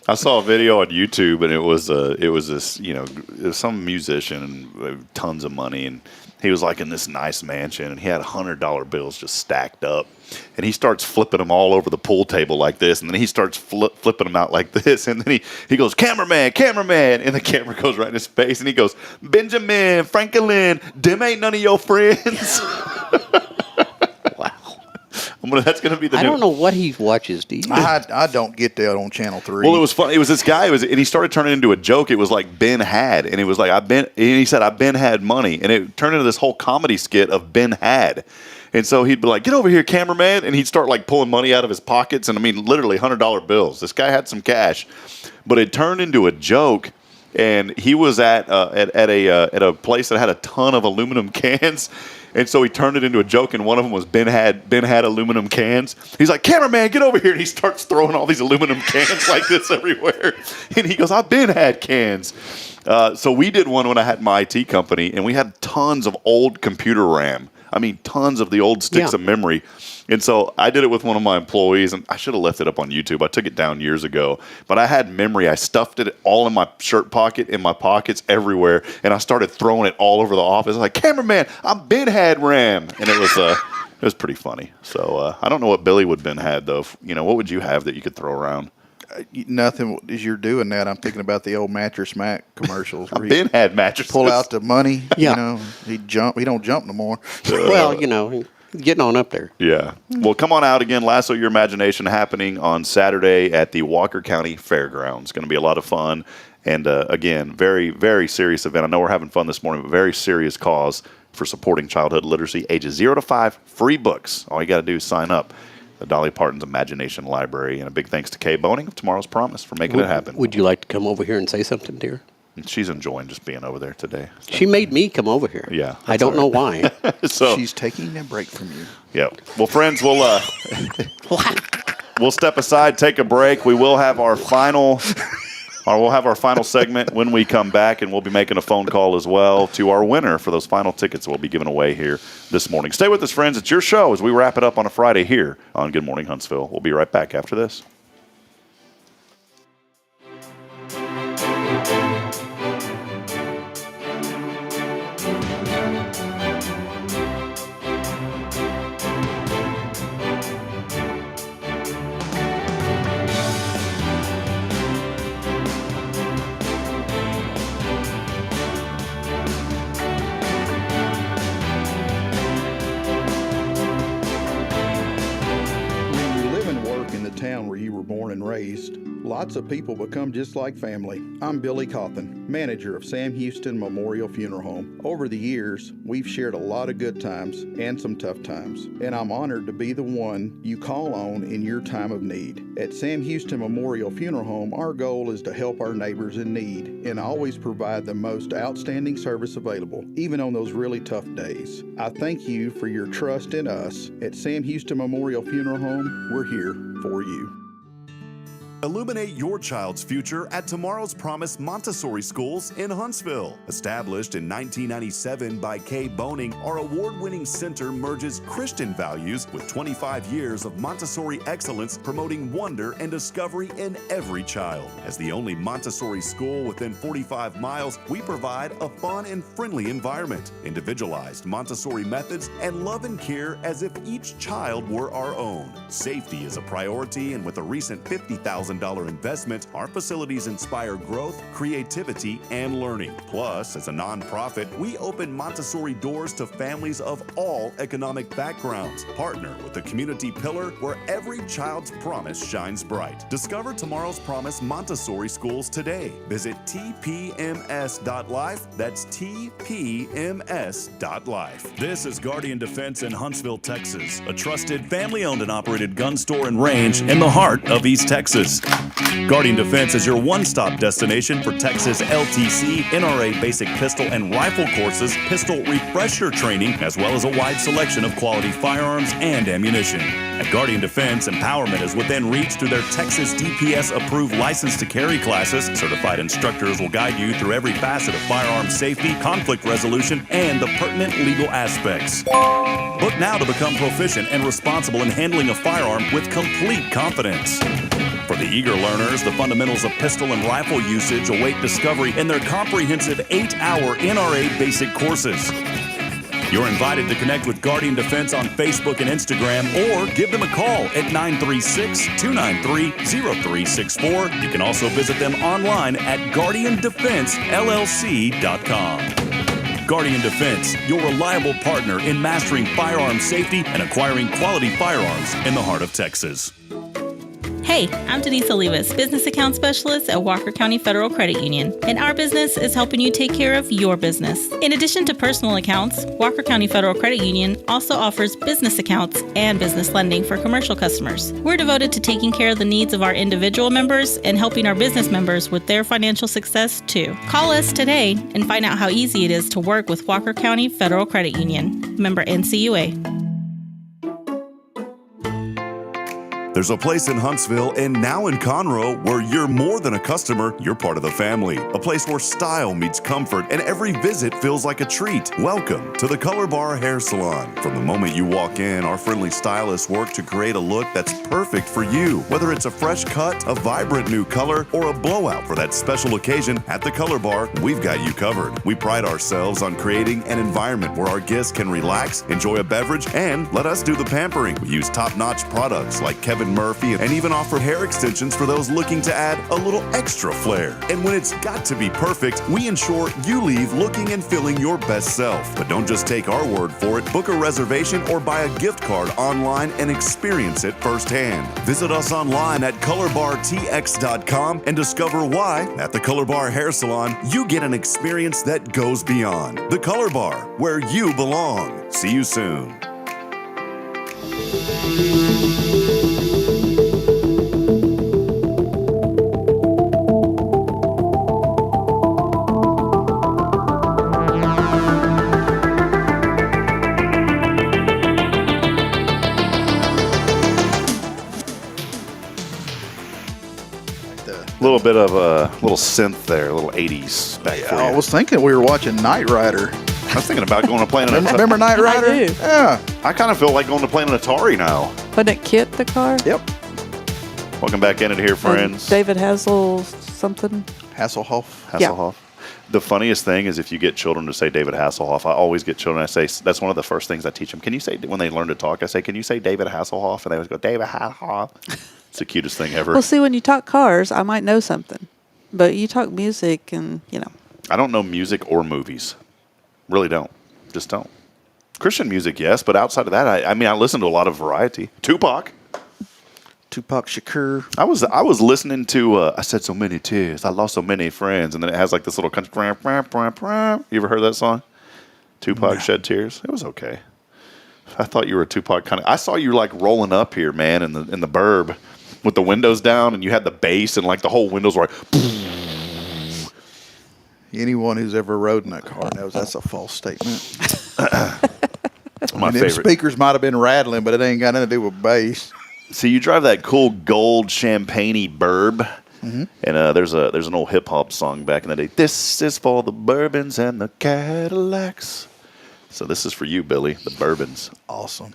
A: I saw a video on YouTube, and it was this, it was some musician and tons of money, and he was like in this nice mansion, and he had $100 bills just stacked up, and he starts flipping them all over the pool table like this, and then he starts flipping them out like this, and then he goes, cameraman, and the camera goes right in his face, and he goes, Benjamin Franklin, them ain't none of your friends. That's going to be the.
E: I don't know what he watches. Do you?
G: I don't get that on Channel 3.
A: Well, it was fun. It was this guy. And he started turning into a joke. It was like Ben had, and it was like and he said I Ben had money, and it turned into this whole comedy skit of Ben had. And so he'd be like, "Get over here, cameraman," and he'd start like pulling money out of his pockets, and I mean, literally $100 bills. This guy had some cash, but it turned into a joke. And he was at a place that had a ton of aluminum cans. And so he turned it into a joke, and one of them was Ben had aluminum cans. He's like, cameraman, get over here. And he starts throwing all these aluminum cans like this everywhere. And he goes, I've been had cans. So we did one when I had my IT company, and we had tons of old computer RAM. I mean, tons of the old sticks of memory. And so I did it with one of my employees, and I should have left it up on YouTube. I took it down years ago. But I had memory. I stuffed it all in my shirt pocket, in my pockets, everywhere. And I started throwing it all over the office. I was like, cameraman, I've been had RAM. And it was pretty funny. So I don't know what Billy would been had, though. What would you have that you could throw around?
G: Nothing. As you're doing that, I'm thinking about the old Mattress Mac commercials.
A: I've been had mattresses.
G: Pull out the money. Yeah. He don't jump no more.
E: Well, getting on up there.
A: Yeah. Well, come on out again. Lasso Your Imagination happening on Saturday at the Walker County Fairgrounds. It's going to be a lot of fun. And again, very, very serious event. I know we're having fun this morning, but very serious cause for supporting childhood literacy. Ages 0 to 5, free books. All you got to do is sign up. The Dolly Parton's Imagination Library. And a big thanks to Kay Boning of Tomorrow's Promise for making it happen.
E: Would you like to come over here and say something, dear?
A: She's enjoying just being over there today.
E: She made me come over here.
A: Yeah,
E: I don't know why.
A: So
G: She's taking a break from you.
A: yeah. Well, friends, we'll step aside, take a break. We will have our final segment when we come back, and we'll be making a phone call as well to our winner for those final tickets we'll be giving away here this morning. Stay with us, friends. It's your show as we wrap it up on a Friday here on Good Morning Huntsville. We'll be right back after this.
G: When you live and work in the town where you were born and raised, lots of people become just like family. I'm Billy Cauthen, manager of Sam Houston Memorial Funeral Home. Over the years, we've shared a lot of good times and some tough times, and I'm honored to be the one you call on in your time of need. At Sam Houston Memorial Funeral Home, our goal is to help our neighbors in need and always provide the most outstanding service available, even on those really tough days. I thank you for your trust in us. At Sam Houston Memorial Funeral Home, we're here for you.
I: Illuminate your child's future at Tomorrow's Promise Montessori Schools in Huntsville. Established in 1997 by Kay Boning, our award-winning center merges Christian values with 25 years of Montessori excellence, promoting wonder and discovery in every child. As the only Montessori school within 45 miles, we provide a fun and friendly environment, individualized Montessori methods, and love and care as if each child were our own. Safety is a priority, and with a recent $50,000 investment, our facilities inspire growth, creativity, and learning. Plus, as a nonprofit, we open Montessori doors to families of all economic backgrounds. Partner with the community pillar where every child's promise shines bright. Discover Tomorrow's Promise Montessori Schools today. Visit tpms.life. That's tpms.life. This is Guardian Defense in Huntsville, Texas, a trusted family-owned and operated gun store and range in the heart of East Texas. Guardian Defense is your one-stop destination for Texas LTC, NRA basic pistol and rifle courses, pistol refresher training, as well as a wide selection of quality firearms and ammunition. At Guardian Defense, empowerment is within reach through their Texas DPS-approved license to carry classes. Certified instructors will guide you through every facet of firearm safety, conflict resolution, and the pertinent legal aspects. Book now to become proficient and responsible in handling a firearm with complete confidence. For the eager learners, the fundamentals of pistol and rifle usage await discovery in their comprehensive 8-hour NRA basic courses. You're invited to connect with Guardian Defense on Facebook and Instagram, or give them a call at 936-293-0364. You can also visit them online at guardiandefensellc.com. Guardian Defense, your reliable partner in mastering firearm safety and acquiring quality firearms in the heart of Texas.
H: Hey, I'm Denise Olivas, Business Account Specialist at Walker County Federal Credit Union, and our business is helping you take care of your business. In addition to personal accounts, Walker County Federal Credit Union also offers business accounts and business lending for commercial customers. We're devoted to taking care of the needs of our individual members and helping our business members with their financial success too. Call us today and find out how easy it is to work with Walker County Federal Credit Union. Member NCUA.
I: There's a place in Huntsville and now in Conroe where you're more than a customer, you're part of the family. A place where style meets comfort and every visit feels like a treat. Welcome to the Color Bar Hair Salon. From the moment you walk in, our friendly stylists work to create a look that's perfect for you. Whether it's a fresh cut, a vibrant new color, or a blowout for that special occasion, at the Color Bar, we've got you covered. We pride ourselves on creating an environment where our guests can relax, enjoy a beverage, and let us do the pampering. We use top-notch products like Kevin Murphy and even offer hair extensions for those looking to add a little extra flair. And when it's got to be perfect, we ensure you leave looking and feeling your best self. But don't just take our word for it. Book a reservation or buy a gift card online and experience it firsthand. Visit us online at colorbartx.com and discover why at the Color Bar Hair Salon you get an experience that goes beyond. The Color Bar, where you belong. See you soon.
A: A little bit of a little synth there, a little 80s back for
G: I
A: you.
G: was thinking we were watching Knight Rider.
A: I was thinking about going to playing an
G: Remember Knight Rider?
D: I do.
G: Yeah.
A: I kind of feel like going to playing an Atari now.
D: Wasn't it Kit the car?
G: Yep.
A: Welcome back in it here,
D: And
A: friends.
D: David Hassel something.
G: Hasselhoff.
A: Hasselhoff. The funniest thing is if you get children to say David Hasselhoff, I always get children, I say, that's one of the first things I teach them. Can you say, when they learn to talk, I say, can you say David Hasselhoff? And they always go, David Hasselhoff. It's the cutest thing ever.
D: Well, see, when you talk cars, I might know something, but you talk music, and
A: I don't know music or movies. Really don't. Just don't. Christian music, yes, but outside of that, I mean, I listen to a lot of variety. Tupac
G: Shakur.
A: I was listening to I said so many tears, I lost so many friends, and then it has like this little country. You ever heard that song? Tupac Shed Tears. It was okay. I thought you were a Tupac kind of. I saw you like rolling up here, man, in the burb with the windows down, and you had the bass, and like the whole windows were like.
G: Anyone who's ever rode in that car knows that's a false statement.
A: My
G: Them
A: favorite.
G: speakers might have been rattling, but it ain't got nothing to do with bass.
A: See, you drive that cool gold champagne-y burb, and there's an old hip hop song back in the day. This is for the bourbons and the Cadillacs. So this is for you, Billy, the bourbons.
G: Awesome.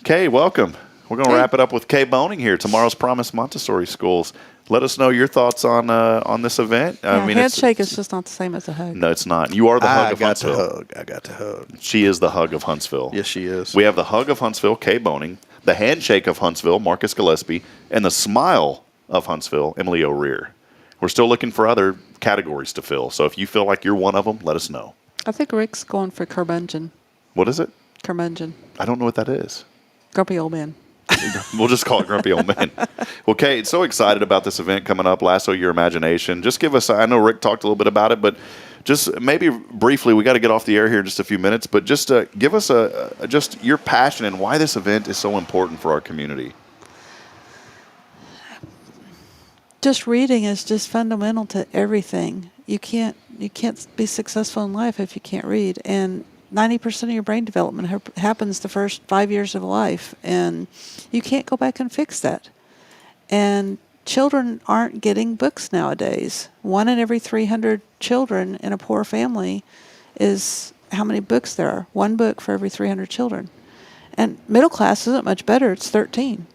A: Kay, welcome. We're going to wrap it up with Kay Boning here. Tomorrow's Promise Montessori Schools. Let us know your thoughts on this event. I mean,
D: handshake is just not the same as a hug.
A: No, it's not. You are the hug
G: I
A: of
G: got to
A: Huntsville.
G: hug. I got to hug.
A: She is the hug of Huntsville.
G: Yes, she is.
A: We have the hug of Huntsville, Kay Boning, the handshake of Huntsville, Marcus Gillespie, and the smile of Huntsville, Emily O'Rear. We're still looking for other categories to fill. So if you feel like you're one of them, let us know.
D: I think Rick's going for curmudgeon.
A: What is it?
D: Curmudgeon.
A: I don't know what that is.
D: Grumpy old man.
A: We'll just call it Grumpy Old Man. Well, Kate, so excited about this event coming up, Lasso Your Imagination. Just give us, I know Rick talked a little bit about it, but just maybe briefly, we got to get off the air here in just a few minutes, but just give us just your passion and why this event is so important for our community.
D: Just reading is just fundamental to everything. You can't be successful in life if you can't read. And 90% of your brain development happens the first 5 years of life, and you can't go back and fix that. And children aren't getting books nowadays. 1 in every 300 children in a poor family is how many books there are. 1 book for every 300 children. And middle class isn't much better. It's 13.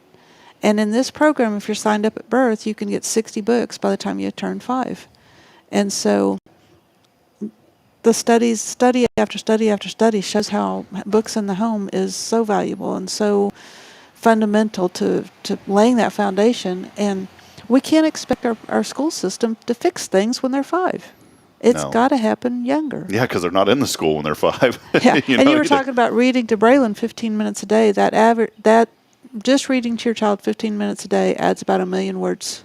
D: And in this program, if you're signed up at birth, you can get 60 books by the time you turn 5. And so the study after study after study shows how books in the home is so valuable and so fundamental to laying that foundation. And we can't expect our school system to fix things when they're 5. It's
A: No.
D: got to happen younger.
A: Yeah, because they're not in the school when they're 5.
D: Yeah,
A: You
D: and
A: know,
D: you were talking about reading to Braylon 15 minutes a day. That just reading to your child 15 minutes a day adds about 1 million words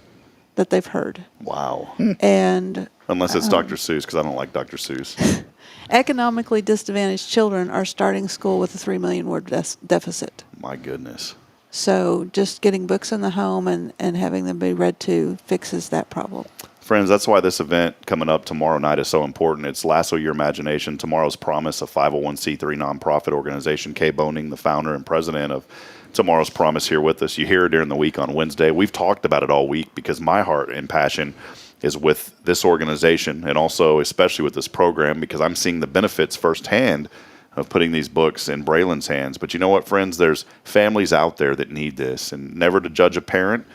D: that they've heard.
A: Wow.
D: And
A: Unless it's Dr. Seuss, because I don't like Dr. Seuss.
D: economically disadvantaged children are starting school with a 3 million word deficit.
A: My goodness.
D: So just getting books in the home and having them be read to fixes that problem.
A: Friends, that's why this event coming up tomorrow night is so important. It's Lasso Your Imagination, Tomorrow's Promise, a 501c3 nonprofit organization. Kay Boning, the founder and president of Tomorrow's Promise, here with us. You hear her during the week on Wednesday. We've talked about it all week because my heart and passion is with this organization and also especially with this program because I'm seeing the benefits firsthand of putting these books in Braylon's hands. But you know what, friends? There's families out there that need this. And never to judge a parent.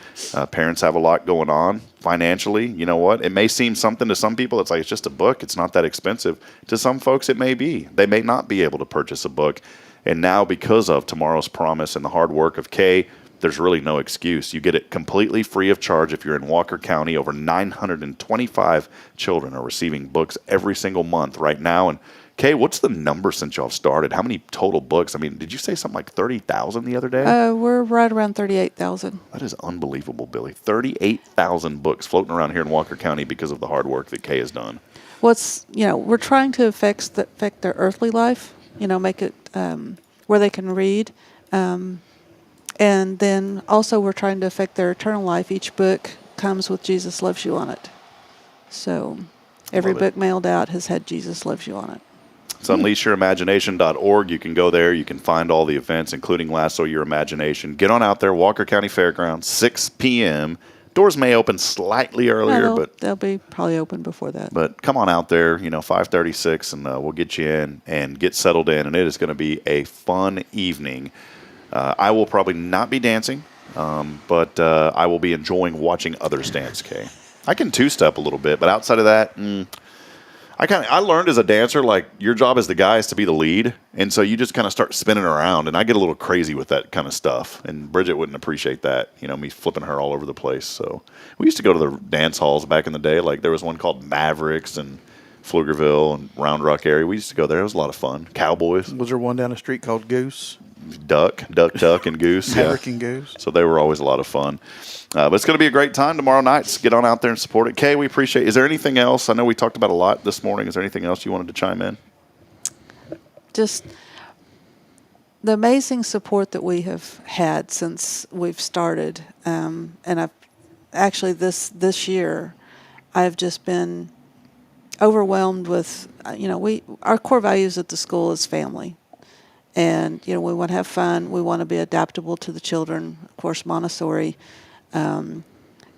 A: Parents have a lot going on financially. You know what? It may seem something to some people. It's like, it's just a book. It's not that expensive. To some folks, it may be. They may not be able to purchase a book. And now, because of Tomorrow's Promise and the hard work of Kay, there's really no excuse. You get it completely free of charge if you're in Walker County. Over 925 children are receiving books every single month right now. And Kay, what's the number since y'all started? How many total books? I mean, did you say something like 30,000 the other day?
D: We're right around 38,000.
A: That is unbelievable, Billy. 38,000 books floating around here in Walker County because of the hard work that Kay has done.
D: We're trying to affect their earthly life, make it where they can read. And then also we're trying to affect their eternal life. Each book comes with Jesus Loves You on it. So every book mailed out has had Jesus Loves You on it.
A: It's unleashyourimaginationorg. You can go there. You can find all the events, including Lasso Your Imagination. Get on out there, Walker County Fairgrounds, 6 p.m. Doors may open slightly earlier, but
D: they'll be probably open before that.
A: But come on out there, 5:36, and we'll get you in and get settled in, and it is going to be a fun evening. I will probably not be dancing, but I will be enjoying watching others dance, Kay. I can two-step a little bit, but outside of that, I learned as a dancer, like, your job as the guy is to be the lead, and so you just kind of start spinning around, and I get a little crazy with that kind of stuff, and Bridget wouldn't appreciate that, me flipping her all over the place. So we used to go to the dance halls back in the day. Like, there was one called Mavericks and Pflugerville and Round Rock area. We used to go there. It was a lot of fun. Cowboys.
G: Was there one down the street called Goose?
A: Duck, and Goose.
G: Maverick and Goose.
A: So they were always a lot of fun. But it's going to be a great time tomorrow night. So get on out there and support it. Kay, we appreciate it. Is there anything else? I know we talked about a lot this morning. Is there anything else you wanted to chime in?
D: Just the amazing support that we have had since we've started. And I've actually this year, I've just been overwhelmed with, our core values at the school is family. And, we want to have fun. We want to be adaptable to the children. Of course, Montessori, the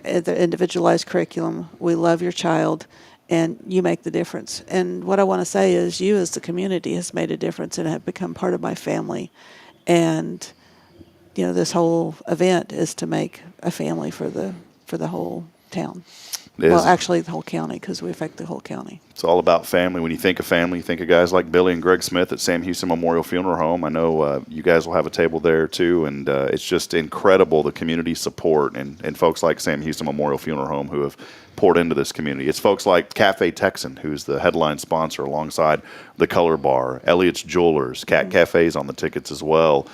D: individualized curriculum. We love your child, and you make the difference. And what I want to say is you as the community has made a difference and have become part of my family. And, this whole event is to make a family for the whole town. Well, actually, the whole county, because we affect the whole county.
A: It's all about family. When you think of family, you think of guys like Billy and Greg Smith at Sam Houston Memorial Funeral Home. I know you guys will have a table there, too, and it's just incredible, the community support and folks like Sam Houston Memorial Funeral Home who have poured into this community. It's folks like Cafe Texan, who's the headline sponsor alongside the Color Bar, Elliot's Jewelers, Cat Cafe's on the tickets as well.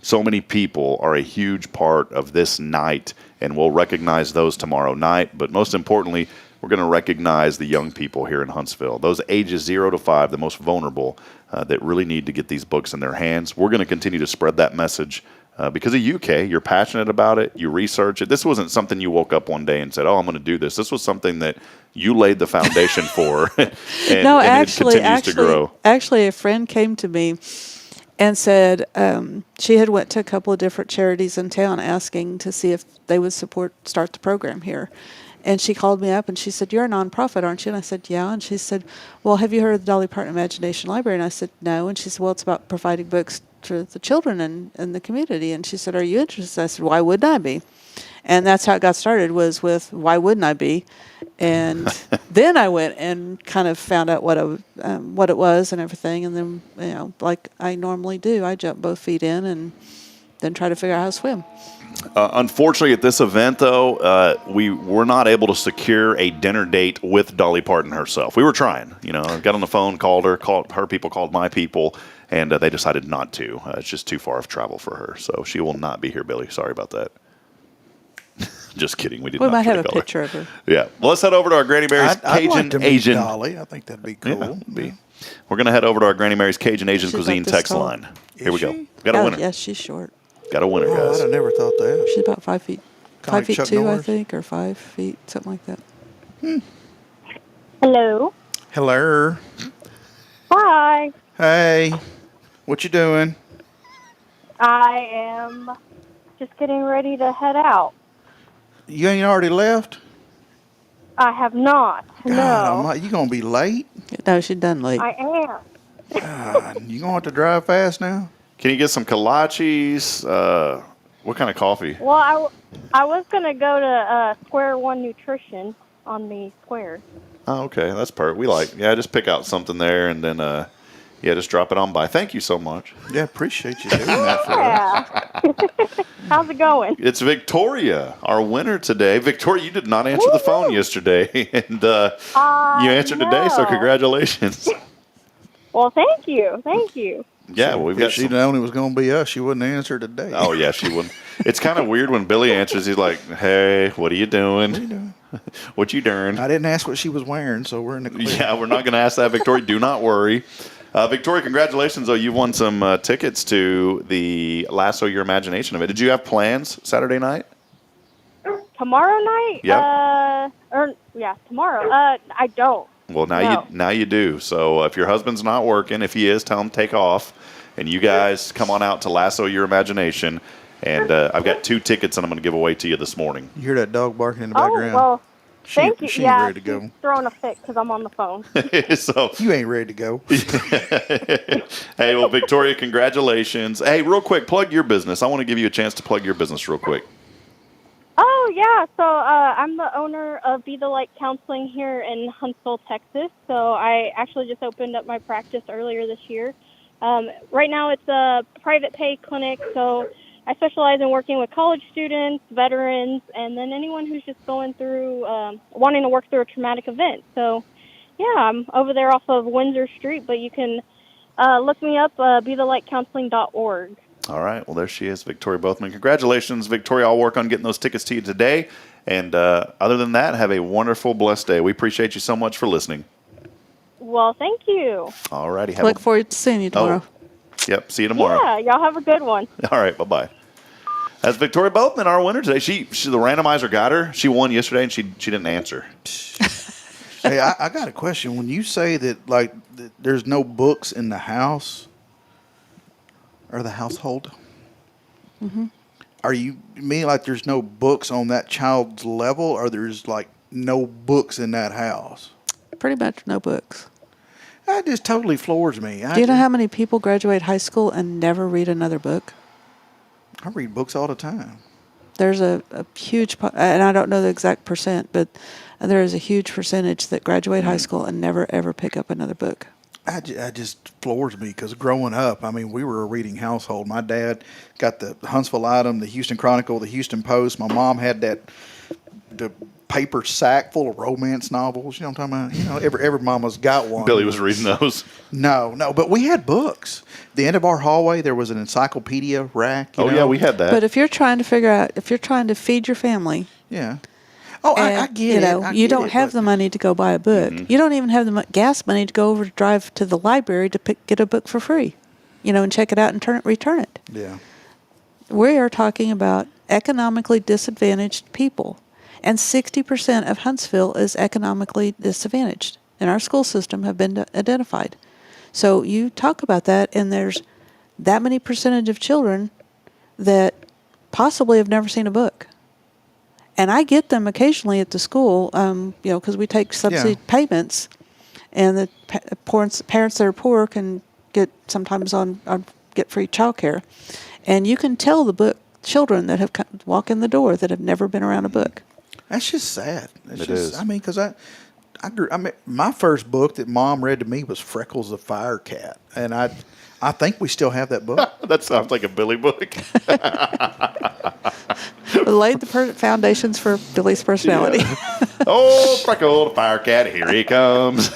A: So many people are a huge part of this night, and we'll recognize those tomorrow night. But most importantly, we're going to recognize the young people here in Huntsville, those ages 0 to 5, the most vulnerable, that really need to get these books in their hands. We're going to continue to spread that message because of you, Kay. You're passionate about it. You research it. This wasn't something you woke up one day and said, I'm going to do this. This was something that you laid the foundation for, and it continues to grow.
D: Actually, a friend came to me and said she had went to a couple of different charities in town asking to see if they would start the program here. And she called me up and she said, "You're a nonprofit, aren't you?" And I said, "Yeah." And she said, "Well, have you heard of the Dolly Parton Imagination Library?" And I said, "No." And she said, "Well, it's about providing books to the children in the community." And she said, "Are you interested?" I said, "Why wouldn't I be?" And that's how it got started, was with why wouldn't I be? And then I went and kind of found out what it was and everything. And then, like I normally do, I jump both feet in and then try to figure out how to swim.
A: Unfortunately, at this event, though, we were not able to secure a dinner date with Dolly Parton herself. We were trying. I got on the phone, called her people, called my people, and they decided not to. It's just too far of travel for her. So she will not be here, Billy. Sorry about that. Just kidding. We
D: might have a picture of her.
A: Yeah. Well, let's head over to our Granny Mary's Cajun
G: I'd like to meet
A: Asian.
G: Dolly. I think that'd be cool.
A: Yeah, we're going to head over to our Granny Mary's Cajun Asian Cuisine text line. Here we go. We got a winner.
D: Yes, she's short.
A: Got a winner, guys.
G: I'd have never thought that.
D: She's about 5 feet.
G: Kinda
D: 5 feet
G: Chuck
D: 2,
G: Norris.
D: I think, or 5 feet, something like that.
J: Hello.
G: Hello.
J: Hi.
G: Hey. What you doing?
J: I am just getting ready to head out.
G: You ain't already left?
J: I have not.
G: God,
J: No.
G: you gonna be late?
D: No, she's done late.
J: I am.
G: God, you gonna have to drive fast now?
A: Can you get some kolaches? What kind of coffee?
J: Well, I was going to go to Square One Nutrition on the square.
A: Oh, okay. That's perfect. We just pick out something there and then, just drop it on by. Thank you so much.
G: Yeah, appreciate you doing that for us.
J: Yeah. How's it going?
A: It's Victoria, our winner today. Victoria, you did not answer the phone yesterday, and you answered today, so congratulations.
J: Well, thank you. Thank you.
A: Yeah, well, we've got
G: If she'd known it was going to be us, she wouldn't answer today.
A: Oh, yeah, she wouldn't. It's kind of weird when Billy answers. He's like, "Hey, what are you doing?
G: What are you doing?
A: What you doing?"
G: I didn't ask what she was wearing, so we're in the clear.
A: Yeah, we're not going to ask that, Victoria. Do not worry. Victoria, congratulations, though. You've won some tickets to the Lasso Your Imagination event. Did you have plans Saturday night?
J: Tomorrow night?
A: Yeah.
J: Tomorrow. I don't.
A: Well, now you do. So if your husband's not working, if he is, tell him take off, and you guys come on out to Lasso Your Imagination. And I've got 2 tickets, and I'm going to give away to you this morning.
G: You hear that dog barking in the
J: Oh,
G: background?
J: well,
G: She
J: thank you.
G: ain't
J: Yeah,
G: ready to go.
J: she's throwing a fit because I'm on the phone.
A: So,
G: You ain't ready to go.
A: hey, well, Victoria, congratulations. Hey, real quick, plug your business. I want to give you a chance to plug your business real quick.
J: Oh, yeah. So I'm the owner of Be the Light Counseling here in Huntsville, Texas. So I actually just opened up my practice earlier this year. Right now it's a private pay clinic, so I specialize in working with college students, veterans, and then anyone who's just going through, wanting to work through a traumatic event. So, yeah, I'm over there off of Windsor Street, but you can look me up, bethelightcounseling.org.
A: All right. Well, there she is, Victoria Bothman. Congratulations, Victoria. I'll work on getting those tickets to you today. And other than that, have a wonderful, blessed day. We appreciate you so much for listening.
J: Well, thank you.
A: All righty.
D: Look forward to seeing you tomorrow.
A: Yep. See you tomorrow.
J: Yeah, y'all have a good one.
A: All right. Bye-bye. That's Victoria Bothman, our winner today. She the randomizer got her. She won yesterday, and she didn't answer.
G: Hey, I got a question. When you say that, like, there's no books in the house or the household, are you mean like there's no books on that child's level, or there's like no books in that house?
D: Pretty much no books.
G: That just totally floors me.
D: Do you know how many people graduate high school and never read another book?
G: I read books all the time.
D: There's a huge, and I don't know the exact percent, but there is a huge percentage that graduate high school and never, ever pick up another book.
G: I just floors me because growing up, I mean, we were a reading household. My dad got the Huntsville Item, the Houston Chronicle, the Houston Post. My mom had the paper sack full of romance novels. You know what I'm talking about? You know, every mama's got one.
A: Billy was reading those.
G: No, but we had books. The end of our hallway, there was an encyclopedia rack.
A: Yeah, we had that.
D: But if you're trying to figure out, if you're trying to feed your family,
G: yeah. Oh, I get it.
D: You don't have the money to go buy a book. You don't even have the gas money to go over to drive to the library to get a book for free, and check it out and return it.
G: Yeah.
D: We are talking about economically disadvantaged people, and 60% of Huntsville is economically disadvantaged, and our school system have been identified. So you talk about that, and there's that many percentage of children that possibly have never seen a book. And I get them occasionally at the school, because we take subsidy payments, and the parents that are poor can get sometimes get free childcare, and you can tell the children that have walk in the door that have never been around a book.
G: That's just sad.
A: It is.
G: I mean, because I grew. I mean, my first book that Mom read to me was Freckles the Fire Cat, and I think we still have that book.
A: That sounds like a Billy book.
D: Laid the foundations for Billy's personality.
A: Yeah. Oh, Freckle the Fire Cat, here he comes.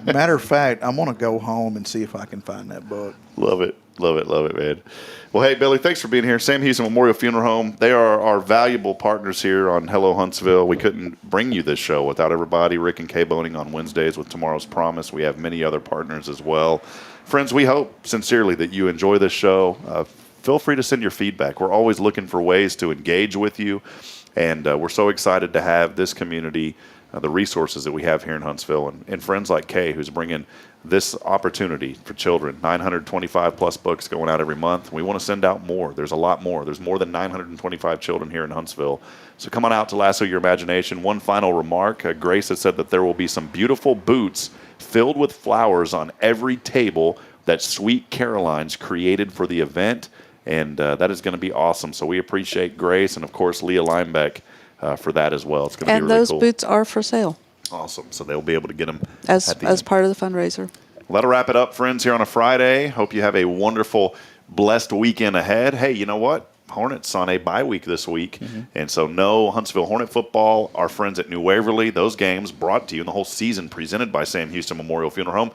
G: Matter of fact, I'm going to go home and see if I can find that book.
A: Love it, man. Well, hey, Billy, thanks for being here. Sam Houston Memorial Funeral Home. They are our valuable partners here on Hello Huntsville. We couldn't bring you this show without everybody. Rick and Kay Boning on Wednesdays with Tomorrow's Promise. We have many other partners as well. Friends, we hope sincerely that you enjoy this show. Feel free to send your feedback. We're always looking for ways to engage with you, and we're so excited to have this community, the resources that we have here in Huntsville, and friends like Kay, who's bringing this opportunity for children. 925 plus books going out every month. We want to send out more. There's a lot more. There's more than 925 children here in Huntsville. So come on out to lasso your imagination. One final remark. Grace has said that there will be some beautiful boots filled with flowers on every table that Sweet Caroline's created for the event. And that is going to be awesome. So we appreciate Grace and, of course, Leah Linebeck for that as well. It's going to be really cool.
D: And those boots are for sale.
A: Awesome. So they'll be able to get them
D: as part of the fundraiser.
A: Well, that'll wrap it up, friends, here on a Friday. Hope you have a wonderful, blessed weekend ahead. Hey, you know what? Hornets on a bye week this week. And so no Huntsville Hornet football. Our friends at New Waverly, those games brought to you, and the whole season presented by Sam Houston Memorial Funeral Home.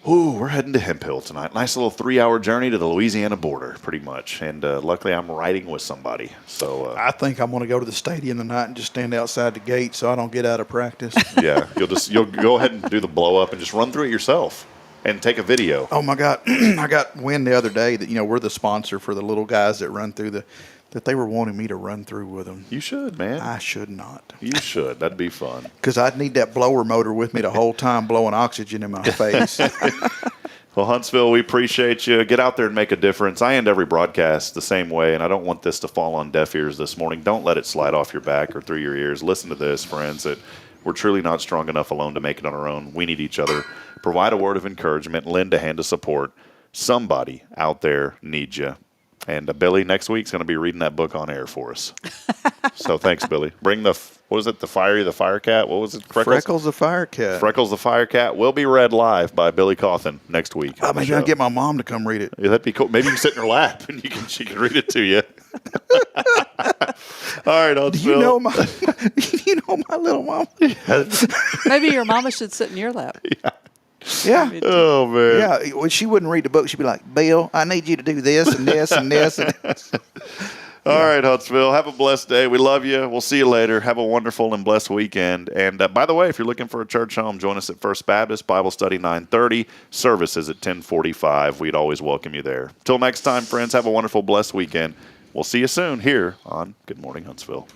A: Ooh, we're heading to Hemphill tonight. Nice little 3-hour journey to the Louisiana border, pretty much. And luckily, I'm riding with somebody. So
G: I think I'm going to go to the stadium tonight and just stand outside the gate so I don't get out of practice.
A: Yeah, you'll go ahead and do the blow up and just run through it yourself and take a video.
G: Oh my God, I got wind the other day that we're the sponsor for the little guys that run through that they were wanting me to run through with them.
A: You should, man.
G: I should not.
A: You should. That'd be fun.
G: Because I'd need that blower motor with me the whole time blowing oxygen in my face.
A: Well, Huntsville, we appreciate you. Get out there and make a difference. I end every broadcast the same way, and I don't want this to fall on deaf ears this morning. Don't let it slide off your back or through your ears. Listen to this, friends, that we're truly not strong enough alone to make it on our own. We need each other. Provide a word of encouragement. Lend a hand of support. Somebody out there needs you. And Billy, next week's going to be reading that book on air for us. So thanks, Billy. Bring the, what was it, the fire cat? What was it?
G: Freckles the Fire Cat.
A: Freckles the Fire Cat will be read live by Billy Cauthen next week.
G: Oh, maybe I'll get my mom to come read it.
A: Yeah, that'd be cool. Maybe you can sit in her lap and she can read it to you. All right,
G: Do you know my little mom?
D: Maybe your mama should sit in your lap.
G: Yeah.
A: Oh, man.
G: Yeah. When she wouldn't read the book, she'd be like, Bill, I need you to do this and this and this. And this.
A: All right, Huntsville. Have a blessed day. We love you. We'll see you later. Have a wonderful and blessed weekend. And by the way, if you're looking for a church home, join us at First Baptist Bible Study 9:30. Services at 10:45. We'd always welcome you there. Till next time, friends, have a wonderful, blessed weekend. We'll see you soon here on Good Morning Huntsville.